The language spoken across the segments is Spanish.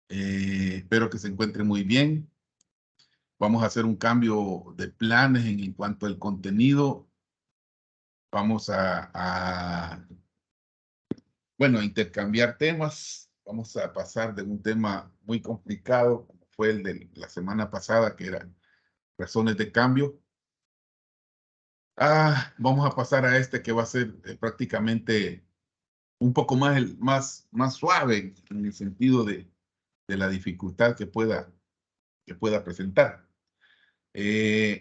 Espero que se encuentren muy bien. Vamos a hacer un cambio de planes en cuanto al contenido. Vamos bueno, a intercambiar temas. Vamos a pasar de un tema muy complicado, como fue el de la semana pasada, que eran razones de cambio. Vamos a pasar a este que va a ser prácticamente un poco más suave en el sentido de la dificultad que pueda presentar.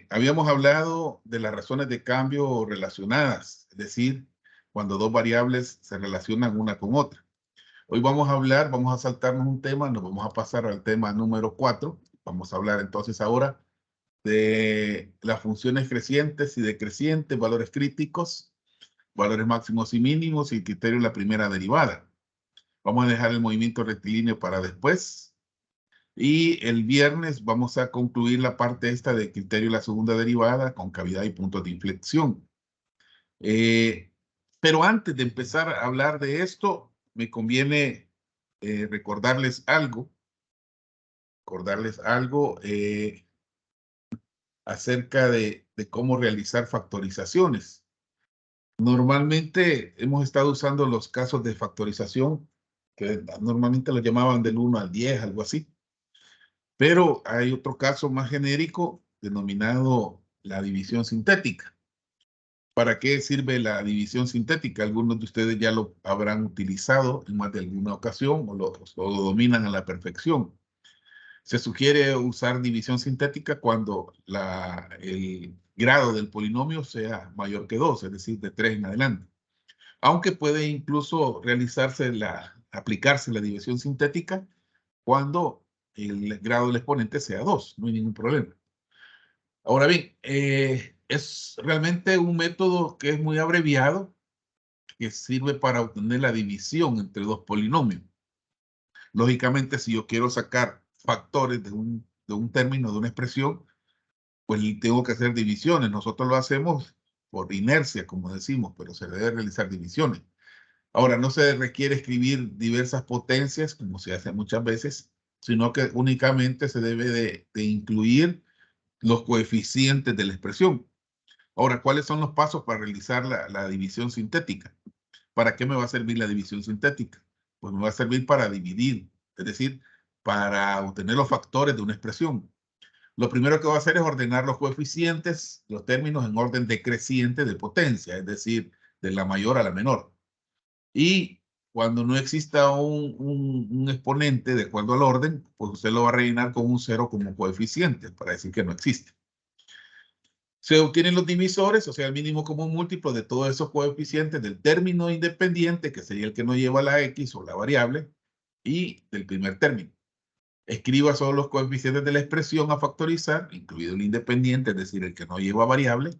Habíamos hablado de las razones de cambio relacionadas, es decir, cuando dos variables se relacionan una con otra. Hoy vamos a saltarnos un tema, nos vamos a pasar al tema número 4. Vamos a hablar entonces ahora de las funciones crecientes y decrecientes, valores críticos, valores máximos y mínimos y el criterio de la primera derivada. Vamos a dejar el movimiento rectilíneo para después. Y el viernes vamos a concluir la parte esta de criterio de la segunda derivada con cavidad y puntos de inflexión. Pero antes de empezar a hablar de esto, me conviene recordarles algo acerca de cómo realizar factorizaciones. Normalmente hemos estado usando los casos de factorización, que normalmente lo llamaban del 1 al 10, algo así. Pero hay otro caso más genérico denominado la división sintética. ¿Para qué sirve la división sintética? Algunos de ustedes ya lo habrán utilizado en más de alguna ocasión o lo dominan a la perfección. Se sugiere usar división sintética cuando el grado del polinomio sea mayor que 2, es decir, de 3 en adelante. Aunque puede incluso aplicarse la división sintética cuando el grado del exponente sea 2, no hay ningún problema. Ahora bien, es realmente un método que es muy abreviado, que sirve para obtener la división entre dos polinomios. Lógicamente, si yo quiero sacar factores de un término, de una expresión, pues tengo que hacer divisiones. Nosotros lo hacemos por inercia, como decimos, pero se debe realizar divisiones. Ahora, no se requiere escribir diversas potencias, como se hace muchas veces, sino que únicamente se debe de incluir los coeficientes de la expresión. Ahora, ¿cuáles son los pasos para realizar la división sintética? ¿Para qué me va a servir la división sintética? Pues me va a servir para dividir, es decir, para obtener los factores de una expresión. Lo primero que va a hacer es ordenar los coeficientes, los términos en orden decreciente de potencia, es decir, de la mayor a la menor. Y cuando no exista un exponente de acuerdo al orden, pues usted lo va a rellenar con un 0 como coeficiente para decir que no existe. Se obtienen los divisores, o sea, el mínimo común múltiplo de todos esos coeficientes del término independiente, que sería el que no lleva la X o la variable, y del primer término. Escriba solo los coeficientes de la expresión a factorizar, incluido el independiente, es decir, el que no lleva variable,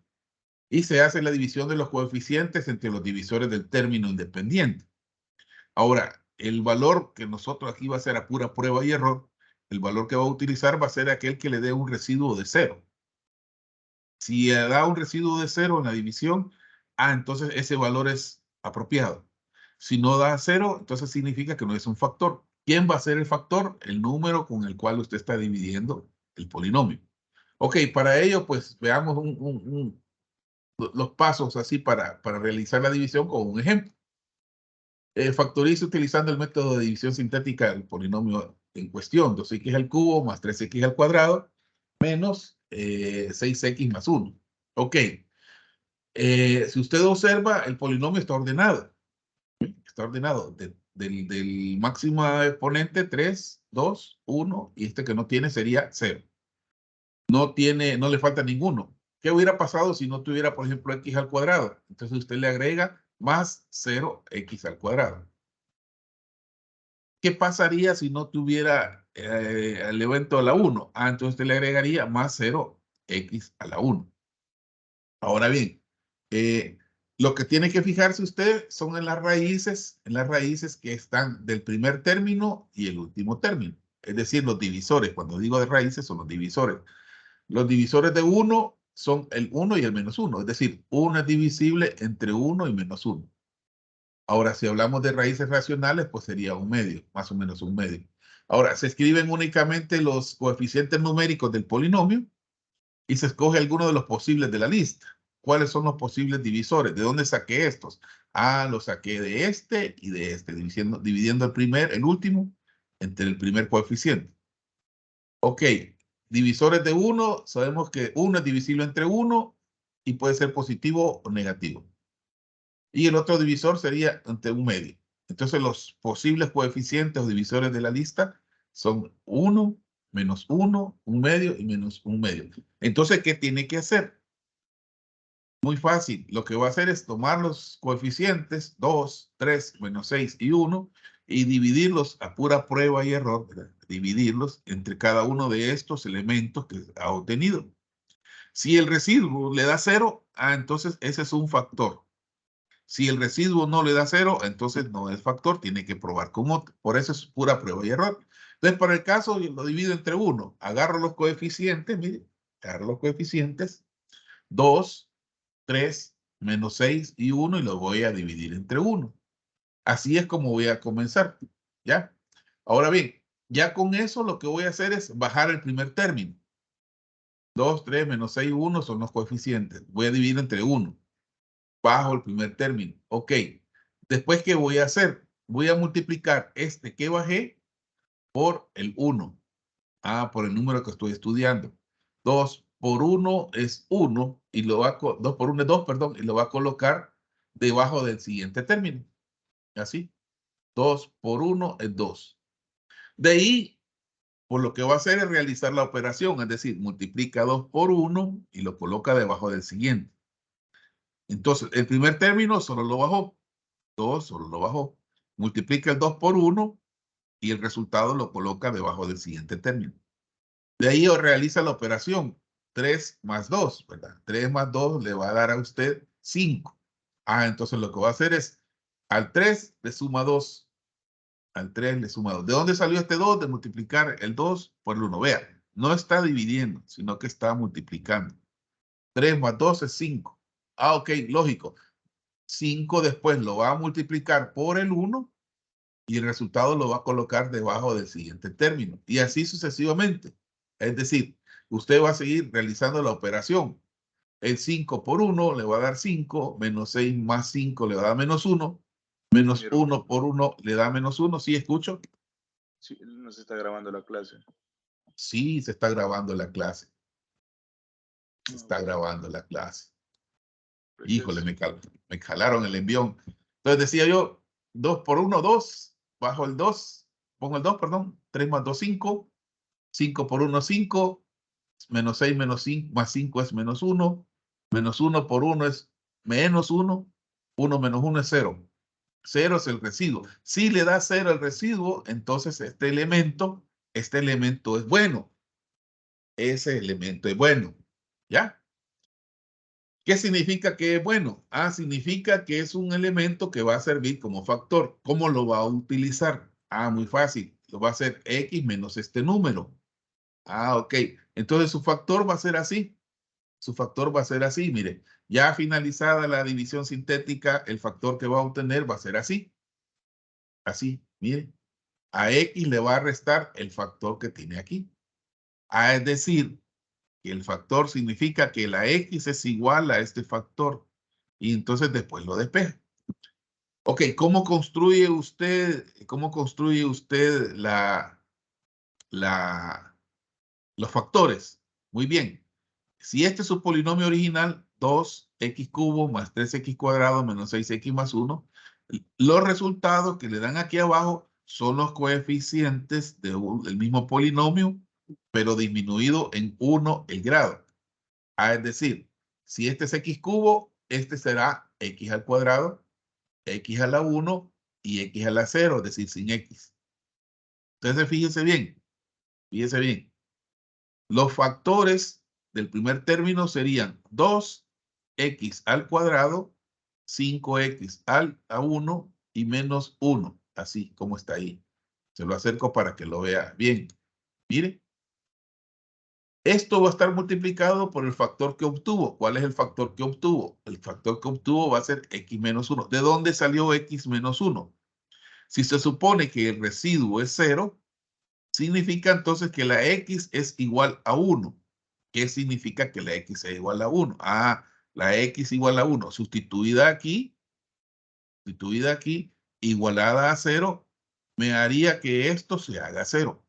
y se hace la división de los coeficientes entre los divisores del término independiente. Ahora, el valor que nosotros aquí va a ser a pura prueba y error, el valor que va a utilizar va a ser aquel que le dé un residuo de 0. Si da un residuo de 0 en la división, entonces ese valor es apropiado. Si no da 0, entonces significa que no es un factor. ¿Quién va a ser el factor? El número con el cual usted está dividiendo el polinomio. Ok, para ello, pues veamos los pasos así para realizar la división con un ejemplo. Factorice utilizando el método de división sintética del polinomio en cuestión. 2x al cubo más 3x al cuadrado menos 6x más 1. Ok. Si usted observa, el polinomio está ordenado. Está ordenado del máximo exponente 3, 2, 1 y este que no tiene sería 0. No le falta ninguno. ¿Qué hubiera pasado si no tuviera, por ejemplo, x al cuadrado? Entonces usted le agrega más 0x al cuadrado. ¿Qué pasaría si no tuviera el evento a la 1? Entonces usted le agregaría más 0x a la 1. Ahora bien, lo que tiene que fijarse usted son en las raíces que están del primer término y el último término. Es decir, los divisores. Cuando digo de raíces, son los divisores. Los divisores de 1 son el 1 y el menos 1. Es decir, 1 es divisible entre 1 y menos 1. Ahora, si hablamos de raíces racionales, pues sería un medio, más o menos un medio. Ahora, se escriben únicamente los coeficientes numéricos del polinomio y se escoge alguno de los posibles de la lista. ¿Cuáles son los posibles divisores? ¿De dónde saqué estos? Ah, los saqué de este y de este, dividiendo el último, entre el primer coeficiente. Ok, divisores de 1, sabemos que 1 es divisible entre 1 y puede ser positivo o negativo. Y el otro divisor sería entre un medio. Entonces los posibles coeficientes o divisores de la lista son 1, menos 1, un medio y menos un medio. Entonces, ¿qué tiene que hacer? Muy fácil. Lo que va a hacer es tomar los coeficientes 2, 3, menos 6 y 1 y dividirlos a pura prueba y error, ¿verdad? Dividirlos entre cada uno de estos elementos que ha obtenido. Si el residuo le da 0, entonces ese es un factor. Si el residuo no le da 0, entonces no es factor, tiene que probar con otro. Por eso es pura prueba y error. Entonces, para el caso, yo lo divido entre 1. Agarro los coeficientes, mire, agarro los coeficientes, 2, 3, menos 6 y 1 y lo voy a dividir entre 1. Así es como voy a comenzar, ¿ya? Ahora bien, ya con eso lo que voy a hacer es bajar el primer término. 2, 3, menos 6, 1 son los coeficientes. Voy a dividir entre 1. Bajo el primer término. Ok. Después, ¿qué voy a hacer? Voy a multiplicar este que bajé por el 1. Por el número que estoy estudiando. 2 por 1 es 1 y 2 por 1 es 2, perdón, y lo va a colocar debajo del siguiente término. Así. 2 por 1 es 2. De ahí, pues lo que va a hacer es realizar la operación, es decir, multiplica 2 por 1 y lo coloca debajo del siguiente. Entonces, el primer término solo lo bajó. 2 solo lo bajó. Multiplica el 2 por 1 y el resultado lo coloca debajo del siguiente término. De ahí realiza la operación 3 más 2, ¿verdad? 3 más 2 le va a dar a usted 5. Entonces lo que va a hacer es, al 3 le suma 2. Al 3 le suma 2. ¿De dónde salió este 2? De multiplicar el 2 por el 1. Vea, no está dividiendo, sino que está multiplicando. 3 más 2 es 5. Ok, lógico. 5 después lo va a multiplicar por el 1 y el resultado lo va a colocar debajo del siguiente término. Y así sucesivamente. Es decir, usted va a seguir realizando la operación. El 5 por 1 le va a dar 5, menos 6 más 5 le va a dar menos 1, menos 1 por 1 le da menos 1. ¿Sí escucho? Sí, no se está grabando la clase. Sí, se está grabando la clase. Se está grabando la clase. Híjole, me calaron el envión. Entonces decía yo, 2 por 1, 2. Bajo el 2, pongo el 2, perdón. 3 más 2, 5. 5 por 1, 5. Menos 6 menos 5 más 5 es menos 1. Menos 1 por 1 es menos 1. 1 menos 1 es 0. 0 es el residuo. Si le da 0 el residuo, entonces este elemento es bueno. Ese elemento es bueno. ¿Ya? ¿Qué significa que es bueno? Significa que es un elemento que va a servir como factor. ¿Cómo lo va a utilizar? Muy fácil. Lo va a hacer x menos este número. Ok. Entonces su factor va a ser así. Su factor va a ser así. Mire, ya finalizada la división sintética, el factor que va a obtener va a ser así. Así, mire. A x le va a restar el factor que tiene aquí. Es decir, que el factor significa que la x es igual a este factor. Y entonces después lo despeja. Ok, ¿cómo construye usted los factores? Muy bien. Si este es su polinomio original, 2x cubo más 3x cuadrado menos 6x más 1, los resultados que le dan aquí abajo son los coeficientes del mismo polinomio, pero disminuido en 1 el grado. Es decir, si este es x cubo, este será x al cuadrado, x a la 1 y x a la 0, es decir, sin x. Entonces, fíjese bien. Los factores del primer término serían 2x al cuadrado, 5x a 1 y menos 1, así como está ahí. Se lo acerco para que lo vea bien. Mire. Esto va a estar multiplicado por el factor que obtuvo. ¿Cuál es el factor que obtuvo? El factor que obtuvo va a ser x menos 1. ¿De dónde salió x menos 1? Si se supone que el residuo es 0, significa entonces que la X es igual a 1. ¿Qué significa que la X es igual a 1? Ah, la X igual a 1, sustituida aquí, igualada a 0, me haría que esto se haga 0.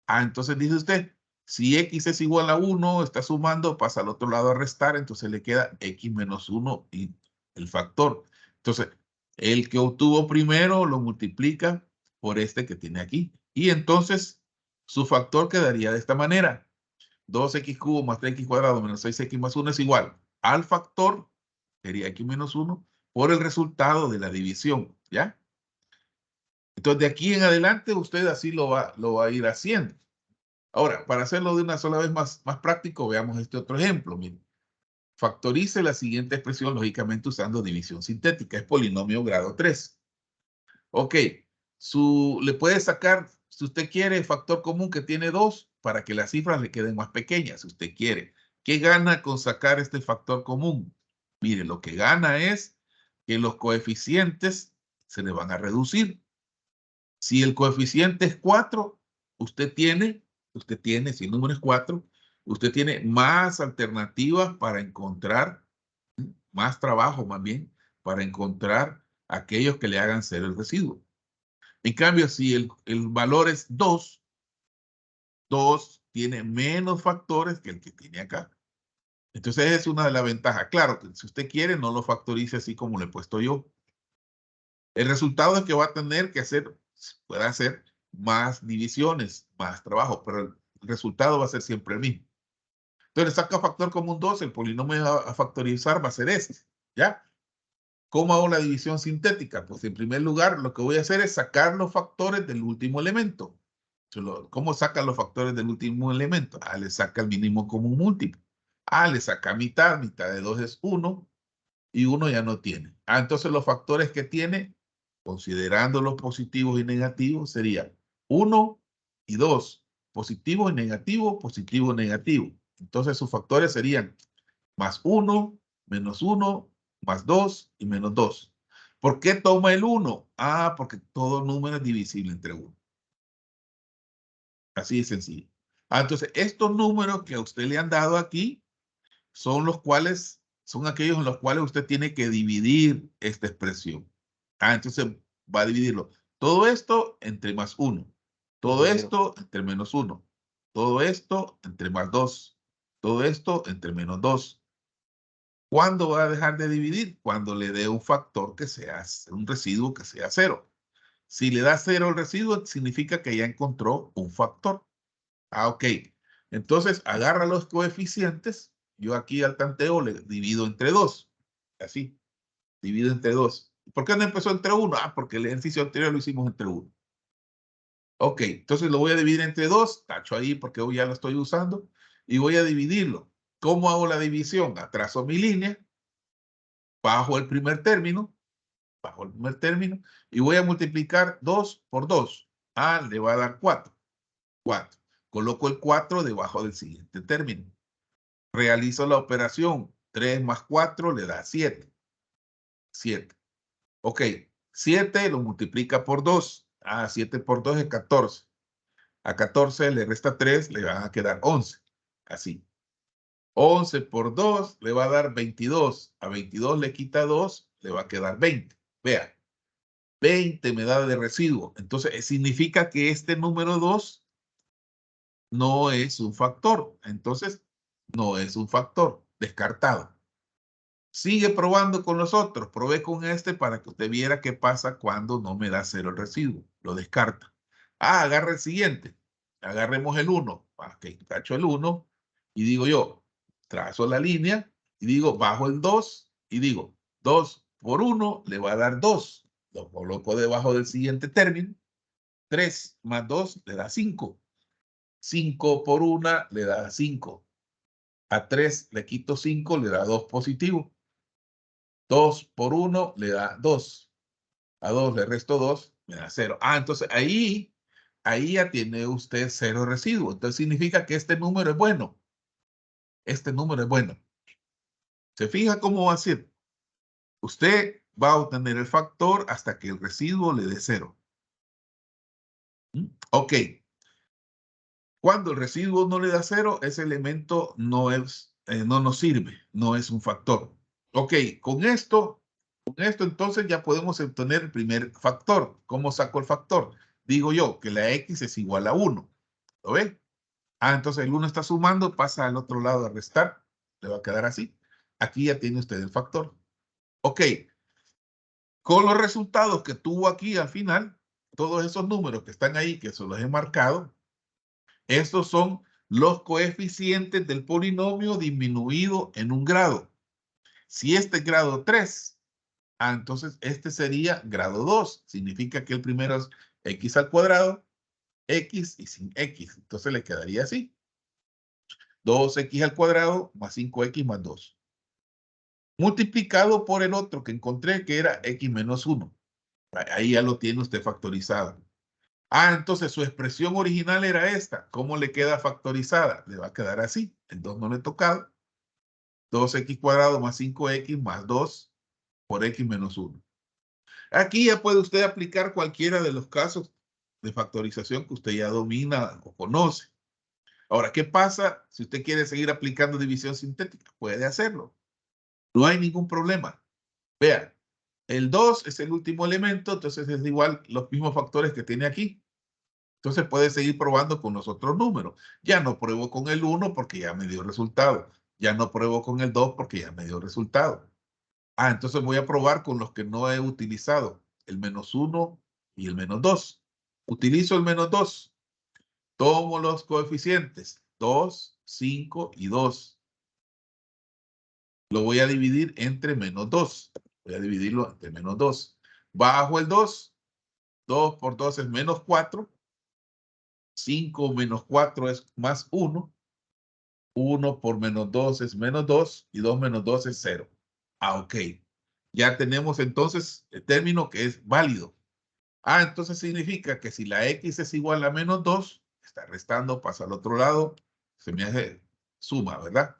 Ah, entonces dice usted, si X es igual a 1, está sumando, pasa al otro lado a restar, entonces le queda X menos 1 y el factor. Entonces, el que obtuvo primero lo multiplica por este que tiene aquí. Y entonces, su factor quedaría de esta manera. 2x cubo más 3x cuadrado menos 6x más 1 es igual al factor, sería x menos 1, por el resultado de la división, ¿ya? Entonces, de aquí en adelante, usted así lo va a ir haciendo. Ahora, para hacerlo de una sola vez más práctico, veamos este otro ejemplo. Miren, factorice la siguiente expresión, lógicamente usando división sintética. Es polinomio grado 3. Ok, le puede sacar, si usted quiere, factor común que tiene 2 para que las cifras le queden más pequeñas, si usted quiere. ¿Qué gana con sacar este factor común? Mire, lo que gana es que los coeficientes se le van a reducir. Si el coeficiente es 4, usted tiene, si el número es 4, usted tiene más alternativas para encontrar, más trabajo más bien, para encontrar aquellos que le hagan ser el residuo. En cambio, si el valor es 2, 2 tiene menos factores que el que tiene acá. Entonces, esa es una de las ventajas. Claro, que si usted quiere, no lo factorice así como le he puesto yo. El resultado es que va a tener que puede hacer más divisiones, más trabajo, pero el resultado va a ser siempre el mismo. Entonces, saca factor común 2, el polinomio a factorizar va a ser este, ¿ya? ¿Cómo hago la división sintética? Pues en primer lugar, lo que voy a hacer es sacar los factores del último elemento. ¿Cómo sacan los factores del último elemento? Ah, le saca el mínimo común múltiplo. Ah, le saca mitad de 2 es 1, y 1 ya no tiene. Ah, entonces los factores que tiene, considerando los positivos y negativos, sería 1 y 2. Positivo y negativo, positivo y negativo. Entonces sus factores serían más 1, menos 1, más 2 y menos 2. ¿Por qué toma el 1? Ah, porque todo número es divisible entre 1. Así de sencillo. Ah, entonces estos números que a usted le han dado aquí son aquellos en los cuales usted tiene que dividir esta expresión. Ah, entonces va a dividirlo. Todo esto entre más 1. Todo esto entre menos 1. Todo esto entre más 2. Todo esto entre menos 2. ¿Cuándo va a dejar de dividir? Cuando le dé un factor que sea un residuo que sea 0. Si le da 0 el residuo, significa que ya encontró un factor. Ah, ok. Entonces, agarra los coeficientes. Yo aquí al tanteo le divido entre 2. Así. Divido entre 2. ¿Por qué no empezó entre 1? Ah, porque el ejercicio anterior lo hicimos entre 1. Ok. Entonces lo voy a dividir entre 2. Tacho ahí porque hoy ya lo estoy usando. Y voy a dividirlo. ¿Cómo hago la división? Atraso mi línea. Bajo el primer término. Bajo el primer término. Y voy a multiplicar 2 por 2. Ah, le va a dar 4. 4. Coloco el 4 debajo del siguiente término. Realizo la operación. 3 más 4 le da 7. 7. Ok. 7 lo multiplica por 2. Ah, 7 por 2 es 14. A 14 le resta 3, le van a quedar 11. Así. 11 por 2 le va a dar 22. A 22 le quita 2, le va a quedar 20. Vea. 20 me da de residuo. Entonces, significa que este número 2 no es un factor. Entonces, no es un factor. Descartado. Sigue probando con los otros. Probé con este para que usted viera qué pasa cuando no me da 0 el residuo. Lo descarta. Ah, agarra el siguiente. Agarremos el 1. Ok, tacho el 1. Y digo yo, trazo la línea y digo, bajo el 2 y digo, 2 por 1 le va a dar 2. Lo coloco debajo del siguiente término. 3 más 2 le da 5. 5 por 1 le da 5. A 3 le quito 5, le da 2 positivo. 2 por 1 le da 2. A 2 le resto 2, me da 0. Ah, entonces ahí ya tiene usted 0 residuo. Entonces significa que este número es bueno. Este número es bueno. ¿Se fija cómo va a ser? Usted va a obtener el factor hasta que el residuo le dé 0. Ok. Cuando el residuo no le da 0, ese elemento no nos sirve, no es un factor. Ok, con esto entonces ya podemos obtener el primer factor. ¿Cómo saco el factor? Digo yo que la x es igual a 1. ¿Lo ven? Entonces el 1 está sumando, pasa al otro lado a restar. Le va a quedar así. Aquí ya tiene usted el factor. Ok, con los resultados que tuvo aquí al final, todos esos números que están ahí, que se los he marcado, estos son los coeficientes del polinomio disminuido en un grado. Si este es grado 3, entonces este sería grado 2. Significa que el primero es x al cuadrado, x y sin x. Entonces le quedaría así. 2x al cuadrado más 5x más 2. Multiplicado por el otro que encontré, que era x menos 1. Ahí ya lo tiene usted factorizado. Entonces su expresión original era esta. ¿Cómo le queda factorizada? Le va a quedar así. El 2 no le he tocado. 2x cuadrado más 5x más 2 por x menos 1. Aquí ya puede usted aplicar cualquiera de los casos de factorización que usted ya domina o conoce. Ahora, ¿qué pasa si usted quiere seguir aplicando división sintética? Puede hacerlo. No hay ningún problema. Vea, el 2 es el último elemento, entonces es igual los mismos factores que tiene aquí. Entonces puede seguir probando con los otros números. Ya no pruebo con el 1 porque ya me dio resultado. Ya no pruebo con el 2 porque ya me dio resultado. Entonces voy a probar con los que no he utilizado. El menos 1 y el menos 2. Utilizo el menos 2. Tomo los coeficientes. 2, 5 y 2. Lo voy a dividir entre menos 2. Voy a dividirlo entre menos 2. Bajo el 2. 2 por 2 es menos 4. 5 menos 4 es más 1. 1 por menos 2 es menos 2. Y 2 menos 2 es 0. Ok. Ya tenemos entonces el término que es válido. Entonces significa que si la x es igual a menos 2, está restando, pasa al otro lado, se me hace suma, ¿verdad?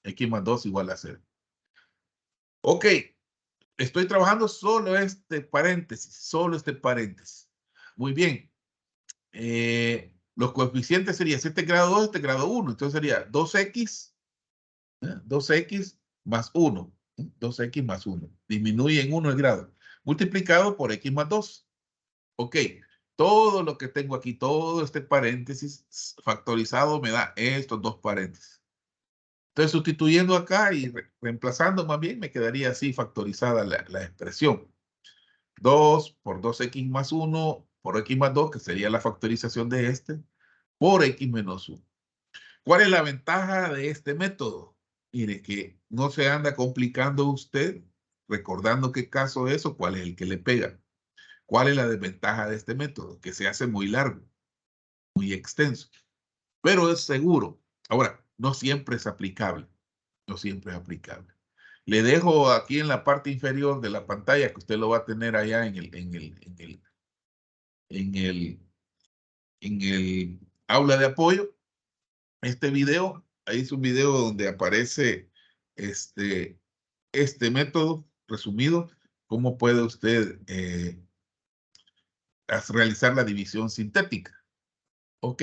X más 2 igual a 0. Ok, estoy trabajando solo este paréntesis. Muy bien. Los coeficientes serían, si este grado 2, este grado 1, entonces sería 2x, 2x más 1, 2x más 1. Disminuye en 1 el grado, multiplicado por x más 2. Ok, todo lo que tengo aquí, todo este paréntesis factorizado me da estos dos paréntesis. Entonces, sustituyendo acá y reemplazando más bien, me quedaría así factorizada la expresión. 2 por 2x más 1 por x más 2, que sería la factorización de este, por x menos 1. ¿Cuál es la ventaja de este método? Mire, que no se anda complicando usted recordando qué caso es o cuál es el que le pega. ¿Cuál es la desventaja de este método? Que se hace muy largo, muy extenso, pero es seguro. Ahora, no siempre es aplicable. No siempre es aplicable. Le dejo aquí en la parte inferior de la pantalla, que usted lo va a tener allá en el aula de apoyo, este video. Ahí es un video donde aparece este método resumido, cómo puede usted realizar la división sintética. Ok.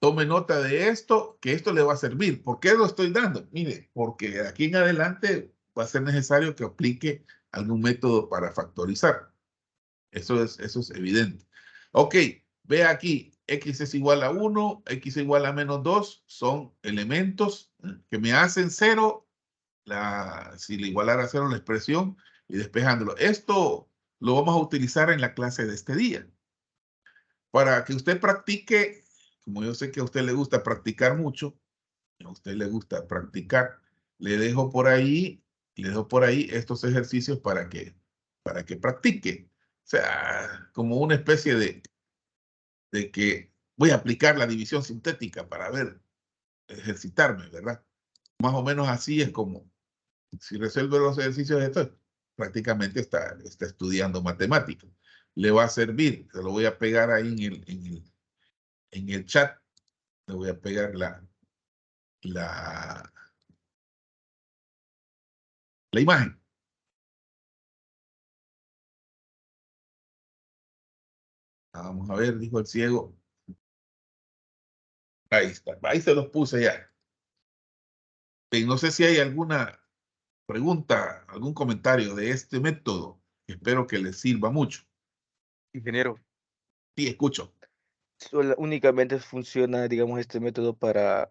Tome nota de esto, que esto le va a servir. ¿Por qué lo estoy dando? Mire, porque de aquí en adelante va a ser necesario que aplique algún método para factorizar. Eso es evidente. Ok, ve aquí, x es igual a 1, x es igual a menos 2, son elementos que me hacen 0, si le igualara a 0 la expresión, y despejándolo. Esto lo vamos a utilizar en la clase de este día. Para que usted practique, como yo sé que a usted le gusta practicar mucho, a usted le gusta practicar, le dejo por ahí estos ejercicios para que practique. O sea, como una especie de que voy a aplicar la división sintética para ver, ejercitarme, ¿verdad? Más o menos así es como, si resuelve los ejercicios de esto, prácticamente está estudiando matemáticas. Le va a servir, se lo voy a pegar ahí en el chat, le voy a pegar la, la imagen. Vamos a ver, dijo el ciego. Ahí está. Ahí se los puse ya. No sé si hay alguna pregunta, algún comentario de este método. Espero que les sirva mucho. Ingeniero, Sí, escucho. únicamente funciona, digamos, este método para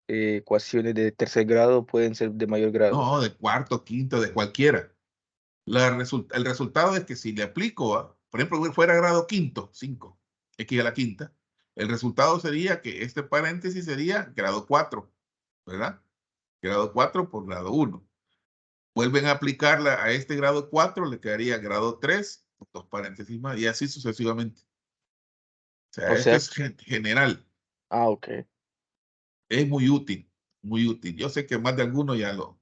ecuaciones de tercer grado, pueden ser de mayor grado. No, de cuarto, quinto, de cualquiera. El resultado es que si le aplico, por ejemplo, fuera grado quinto, 5, X a la quinta, el resultado sería que este paréntesis sería grado 4, ¿verdad? Grado 4 por grado 1. Vuelven a aplicarla a este grado 4, le quedaría grado 3, dos paréntesis más, y así sucesivamente. O sea, O esto sea, es general. ok. Es muy útil, muy útil. Yo sé que más de alguno ya lo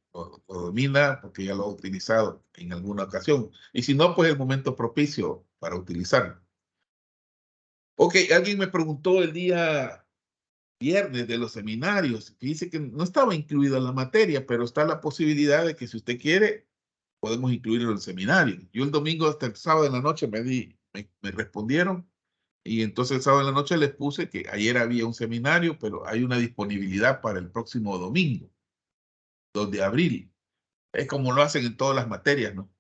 domina porque ya lo ha utilizado en alguna ocasión. Y si no, pues el momento propicio para utilizarlo. Ok, alguien me preguntó el día viernes de los seminarios. Dice que no estaba incluido en la materia, pero está la posibilidad de que si usted quiere, podemos incluirlo en el seminario. Yo el domingo hasta el sábado en la noche me respondieron. Y entonces el sábado en la noche les puse que ayer había un seminario, pero hay una disponibilidad para el próximo domingo, 2 de abril. Es como lo hacen en todas las materias, ¿no?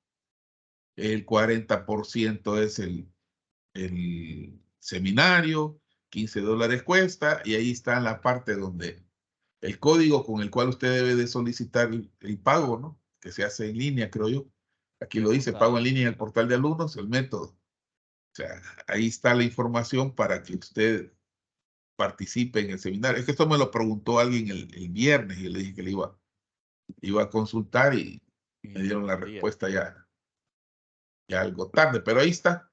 El 40% es el seminario, $15 cuesta, y ahí está la parte donde el código con el cual usted debe de solicitar el pago, ¿no? Que se hace en línea, creo yo. Aquí lo dice, pago en línea en el portal de alumnos, el método. O sea, ahí está la información para que usted participe en el seminario. Es que esto me lo preguntó alguien el viernes y le dije que le iba a consultar y me dieron la respuesta ya algo tarde, pero ahí está.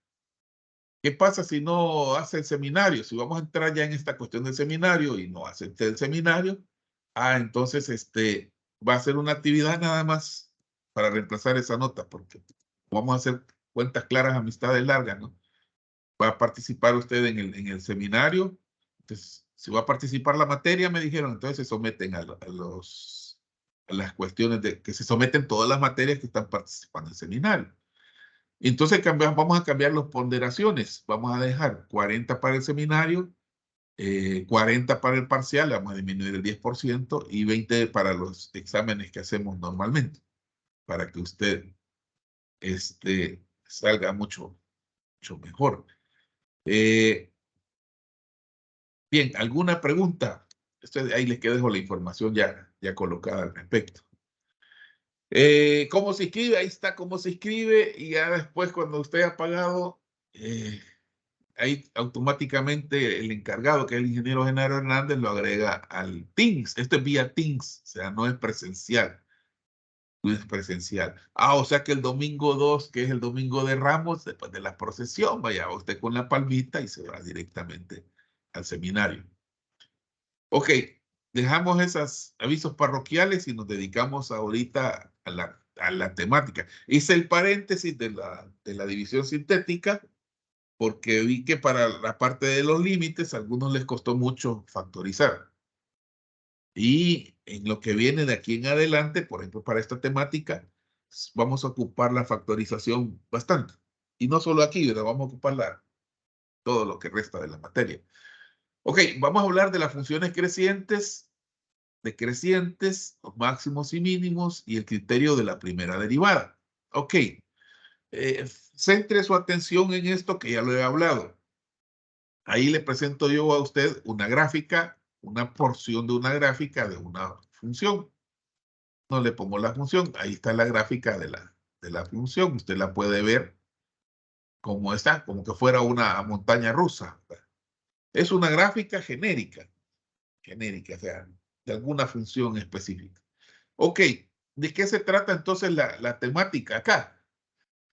¿Qué pasa si no hace el seminario? Si vamos a entrar ya en esta cuestión del seminario y no hace usted el seminario, entonces va a ser una actividad nada más para reemplazar esa nota, porque vamos a hacer cuentas claras, amistades largas, ¿no? Va a participar usted en el seminario. Entonces, si va a participar la materia, me dijeron, entonces se someten a las cuestiones de que se someten todas las materias que están participando en el seminario. Entonces vamos a cambiar las ponderaciones. Vamos a dejar 40 para el seminario, 40 para el parcial, le vamos a disminuir el 10% y 20 para los exámenes que hacemos normalmente, para que usted salga mucho, mucho mejor. Bien, ¿alguna pregunta? Ahí les dejo la información ya colocada al respecto. ¿Cómo se inscribe? Ahí está cómo se inscribe y ya después cuando usted ha pagado, ahí automáticamente el encargado, que es el ingeniero Genaro Hernández, lo agrega al Teams. Esto es vía Teams, o sea, no es presencial. No es presencial. O sea que el domingo 2, que es el domingo de Ramos, después de la procesión, vaya usted con la palmita y se va directamente al seminario. Ok, dejamos esos avisos parroquiales y nos dedicamos ahorita a la temática. Hice el paréntesis de la división sintética porque vi que para la parte de los límites a algunos les costó mucho factorizar. Y en lo que viene de aquí en adelante, por ejemplo, para esta temática, vamos a ocupar la factorización bastante. Y no solo aquí, pero vamos a ocupar todo lo que resta de la materia. Ok, vamos a hablar de las funciones crecientes, decrecientes, los máximos y mínimos y el criterio de la primera derivada. Ok, centre su atención en esto que ya lo he hablado. Ahí le presento yo a usted una gráfica, una porción de una gráfica de una función. No le pongo la función, ahí está la gráfica de la función. Usted la puede ver como está, como que fuera una montaña rusa. Es una gráfica genérica, o sea, de alguna función específica. Ok, ¿de qué se trata entonces la temática acá?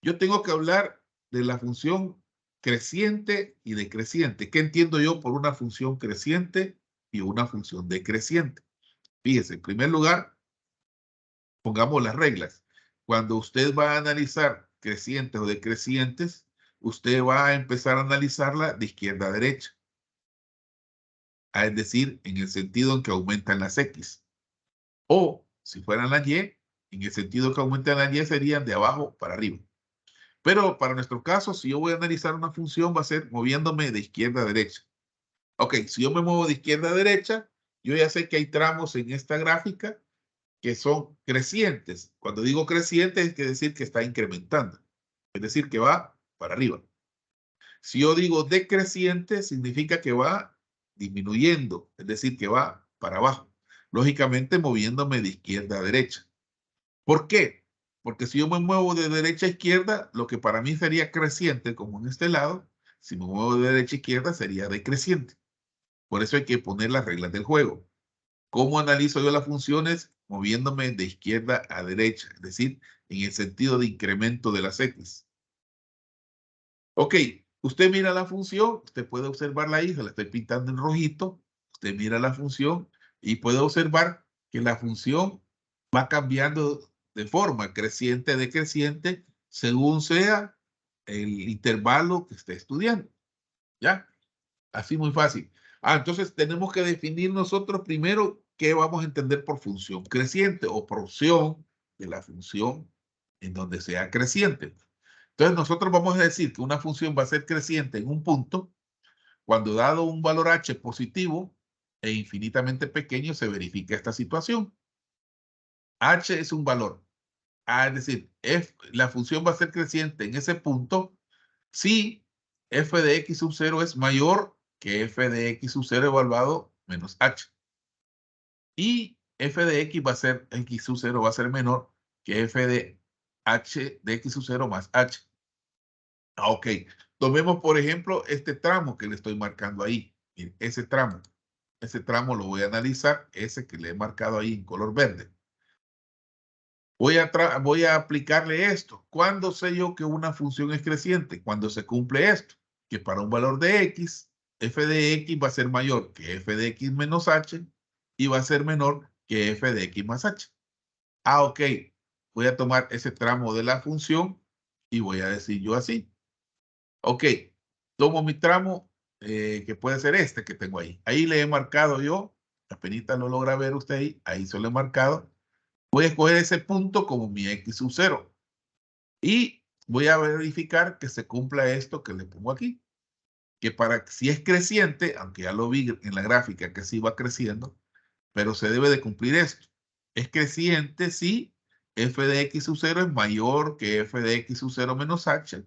Yo tengo que hablar de la función creciente y decreciente. ¿Qué entiendo yo por una función creciente y una función decreciente? Fíjese, en primer lugar, pongamos las reglas. Cuando usted va a analizar crecientes o decrecientes, usted va a empezar a analizarla de izquierda a derecha. Es decir, en el sentido en que aumentan las X. O, si fueran las Y, en el sentido que aumentan las Y serían de abajo para arriba. Pero para nuestro caso, si yo voy a analizar una función, va a ser moviéndome de izquierda a derecha. Ok, si yo me muevo de izquierda a derecha, yo ya sé que hay tramos en esta gráfica que son crecientes. Cuando digo creciente, es decir que está incrementando. Es decir, que va para arriba. Si yo digo decreciente, significa que va disminuyendo, es decir, que va para abajo. Lógicamente, moviéndome de izquierda a derecha. ¿Por qué? Porque si yo me muevo de derecha a izquierda, lo que para mí sería creciente, como en este lado, si me muevo de derecha a izquierda, sería decreciente. Por eso hay que poner las reglas del juego. ¿Cómo analizo yo las funciones? Moviéndome de izquierda a derecha, es decir, en el sentido de incremento de las X. Ok, usted mira la función, usted puede observarla ahí, se la estoy pintando en rojito. Usted mira la función y puede observar que la función va cambiando de forma creciente, decreciente, según sea el intervalo que esté estudiando. ¿Ya? Así muy fácil. Entonces tenemos que definir nosotros primero qué vamos a entender por función creciente o porción de la función en donde sea creciente. Entonces nosotros vamos a decir que una función va a ser creciente en un punto cuando dado un valor h positivo e infinitamente pequeño se verifica esta situación. H es un valor. Es decir, la función va a ser creciente en ese punto si f de x sub 0 es mayor que f de x sub 0 evaluado menos h. Y f de x va a ser, x sub 0 va a ser menor que f de h de x sub 0 más h. Ok, tomemos por ejemplo este tramo que le estoy marcando ahí. Miren, ese tramo lo voy a analizar, ese que le he marcado ahí en color verde. Voy a aplicarle esto. ¿Cuándo sé yo que una función es creciente? Cuando se cumple esto, que para un valor de x, f de x va a ser mayor que f de x menos h y va a ser menor que f de x más h. Ok, voy a tomar ese tramo de la función y voy a decir yo así. Ok, tomo mi tramo, que puede ser este que tengo ahí. Ahí le he marcado yo, apenas lo logra ver usted ahí se lo he marcado. Voy a escoger ese punto como mi x sub 0. Y voy a verificar que se cumpla esto que le pongo aquí. Que si es creciente, aunque ya lo vi en la gráfica que sí va creciendo, pero se debe de cumplir esto. Es creciente si f de x sub 0 es mayor que f de x sub 0 menos h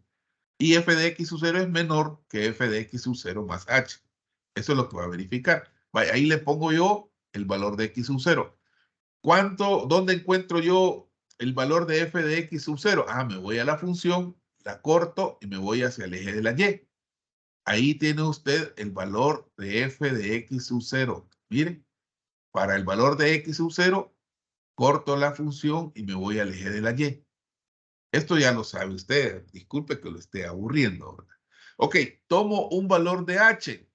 y f de x sub 0 es menor que f de x sub 0 más h. Eso es lo que va a verificar. Ahí le pongo yo el valor de x sub 0. ¿Dónde encuentro yo el valor de f de x sub 0? Me voy a la función, la corto y me voy hacia el eje de la y. Ahí tiene usted el valor de f de x sub 0. Miren, para el valor de x sub 0, corto la función y me voy al eje de la y. Esto ya lo sabe usted. Disculpe que lo esté aburriendo, ¿verdad? Ok, tomo un valor de h.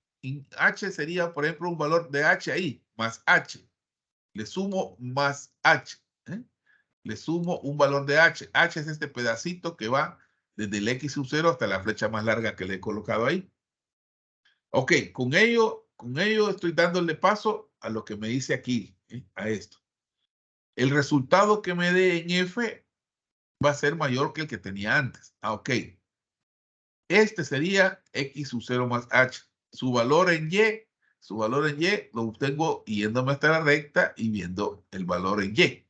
H sería, por ejemplo, un valor de h ahí, más h. Le sumo más h. Le sumo un valor de h. H es este pedacito que va desde el x sub 0 hasta la flecha más larga que le he colocado ahí. Ok, con ello estoy dándole paso a lo que me dice aquí, a esto. El resultado que me dé en f va a ser mayor que el que tenía antes. Ok. Este sería x sub 0 más h. Su valor en y lo obtengo yéndome hasta la recta y viendo el valor en y.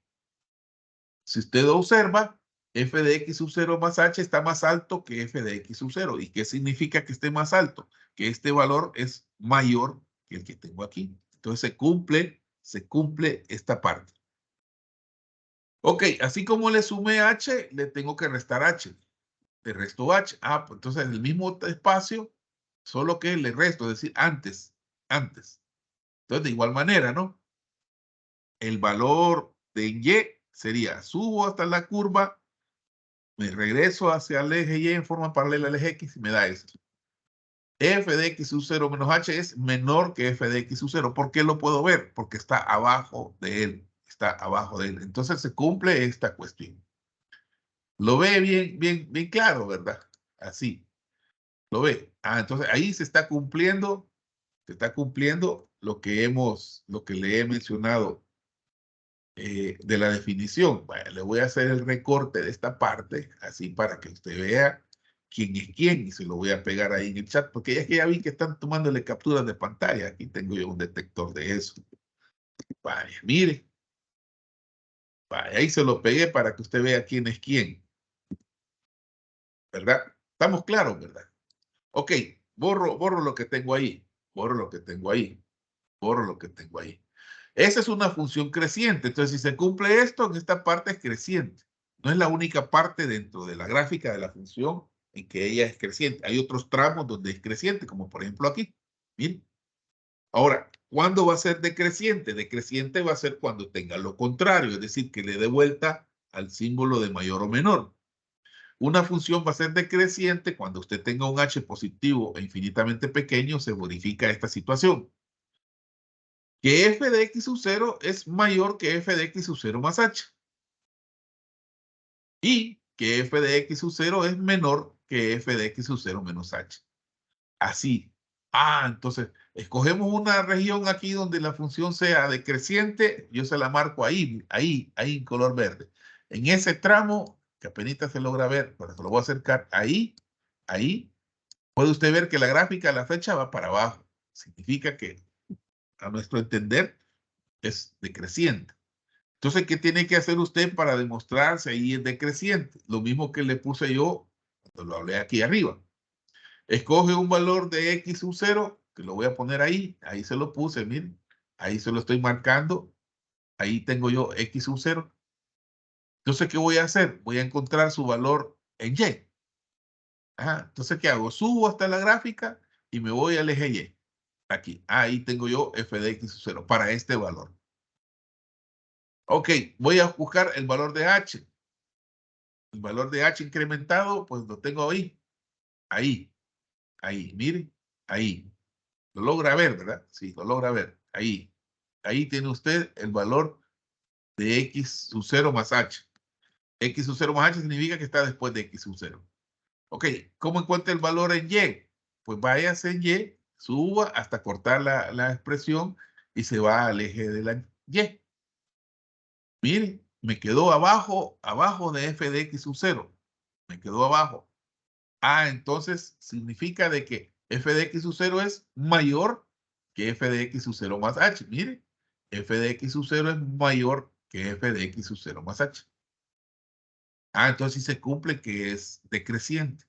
Si usted observa, f de x sub 0 más h está más alto que f de x sub 0. ¿Y qué significa que esté más alto? Que este valor es mayor que el que tengo aquí. Entonces se cumple esta parte. Ok, así como le sumé h, le tengo que restar h. Le resto h. Pues entonces en el mismo espacio, solo que le resto, es decir, antes. Entonces, de igual manera, ¿no? El valor de y sería, subo hasta la curva, me regreso hacia el eje y en forma paralela al eje x y me da esto. F de x sub 0 menos h es menor que f de x sub 0. ¿Por qué lo puedo ver? Porque está abajo de él. Está abajo de él. Entonces se cumple esta cuestión. Lo ve bien claro, ¿verdad? Así. Lo ve. Entonces ahí se está cumpliendo lo que le he mencionado de la definición. Bueno, le voy a hacer el recorte de esta parte, así para que usted vea quién es quién y se lo voy a pegar ahí en el chat porque es que ya vi que están tomándole capturas de pantalla. Aquí tengo yo un detector de eso. Vaya, mire. Vaya, ahí se lo pegué para que usted vea quién es quién. ¿Verdad? Estamos claros, ¿verdad? Ok, borro lo que tengo ahí. Borro lo que tengo ahí. Borro lo que tengo ahí. Esa es una función creciente. Entonces, si se cumple esto, en esta parte es creciente. No es la única parte dentro de la gráfica de la función en que ella es creciente. Hay otros tramos donde es creciente, como por ejemplo aquí. Miren. Ahora, ¿cuándo va a ser decreciente? Decreciente va a ser cuando tenga lo contrario, es decir, que le dé vuelta al símbolo de mayor o menor. Una función va a ser decreciente cuando usted tenga un h positivo e infinitamente pequeño, se verifica esta situación. Que f de x sub 0 es mayor que f de x sub 0 más h. Y que f de x sub 0 es menor que f de x sub 0 menos h. Así. Entonces, escogemos una región aquí donde la función sea decreciente. Yo se la marco ahí en color verde. En ese tramo, que apenas se logra ver, pero se lo voy a acercar ahí, puede usted ver que la gráfica de la flecha va para abajo. Significa que, a nuestro entender, es decreciente. Entonces, ¿qué tiene que hacer usted para demostrar si ahí es decreciente? Lo mismo que le puse yo cuando lo hablé aquí arriba. Escoge un valor de x sub 0, que lo voy a poner ahí se lo puse, miren, ahí se lo estoy marcando, ahí tengo yo x sub 0. Entonces, ¿qué voy a hacer? Voy a encontrar su valor en y. Entonces, ¿qué hago? Subo hasta la gráfica y me voy al eje y. Aquí, ahí tengo yo f de x sub 0 para este valor. Ok, voy a buscar el valor de h. El valor de h incrementado, pues lo tengo ahí. Ahí, miren, ahí. Lo logra ver, ¿verdad? Sí, lo logra ver. Ahí tiene usted el valor de x sub 0 más h. X sub 0 más h significa que está después de x sub 0. Ok, ¿cómo encuentra el valor en y? Pues váyase en y, suba hasta cortar la expresión y se va al eje de la y. Mire, me quedó abajo de f de x sub 0. Me quedó abajo. Entonces significa de que f de x sub 0 es mayor que f de x sub 0 más h. Mire, f de x sub 0 es mayor que f de x sub 0 más h. Entonces sí se cumple que es decreciente.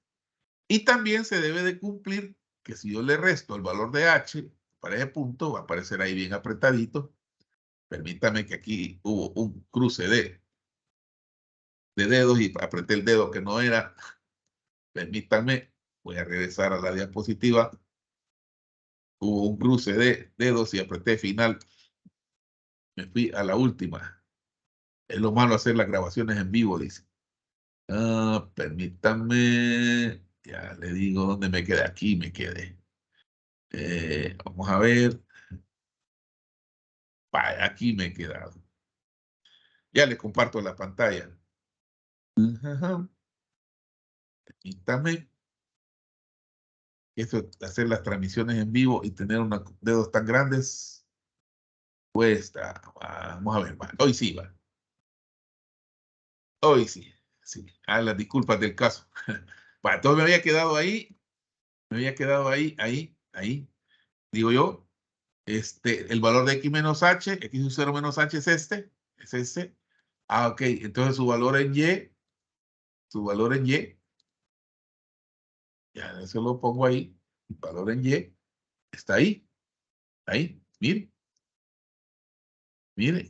Y también se debe de cumplir que si yo le resto el valor de h para ese punto, va a aparecer ahí bien apretadito. Permítame que aquí hubo un cruce de dedos y apreté el dedo que no era. Permítanme, voy a regresar a la diapositiva. Hubo un cruce de dedos y apreté final. Me fui a la última. Es lo malo hacer las grabaciones en vivo, dice. Permítanme. Ya le digo dónde me quedé. Aquí me quedé. Vamos a ver. Aquí me he quedado. Ya le comparto la pantalla. Permítanme. Eso, hacer las transmisiones en vivo y tener unos dedos tan grandes, cuesta. Vamos a ver. Hoy sí va. Hoy sí. Sí. Las disculpas del caso. Entonces me había quedado ahí. Digo yo, el valor de x menos h, x sub 0 menos h es este. Ok, entonces su valor en y, ya eso lo pongo ahí, el valor en y, está ahí, mire,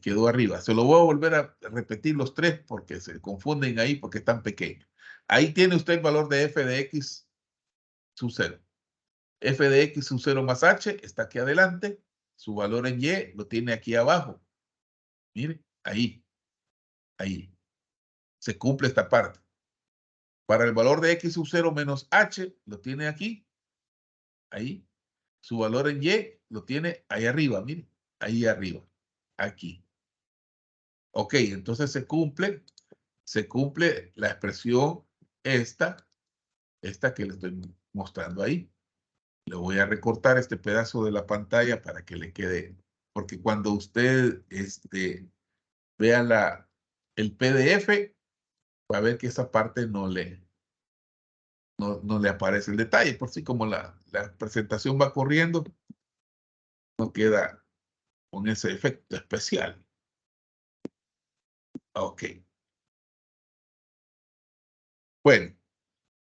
quedó arriba. Se lo voy a volver a repetir los tres porque se confunden ahí porque están pequeños. Ahí tiene usted el valor de f de x sub 0. F de x sub 0 más h está aquí adelante. Su valor en y lo tiene aquí abajo. Mire, ahí. Se cumple esta parte. Para el valor de x sub 0 menos h, lo tiene aquí. Ahí. Su valor en y lo tiene ahí arriba, mire. Ahí arriba. Aquí. Ok, entonces se cumple la expresión esta que le estoy mostrando ahí. Le voy a recortar este pedazo de la pantalla para que le quede, porque cuando usted vea el PDF, va a ver que esa parte no le no le aparece el detalle. Por si como la presentación va corriendo, no queda con ese efecto especial. Ok. Bueno,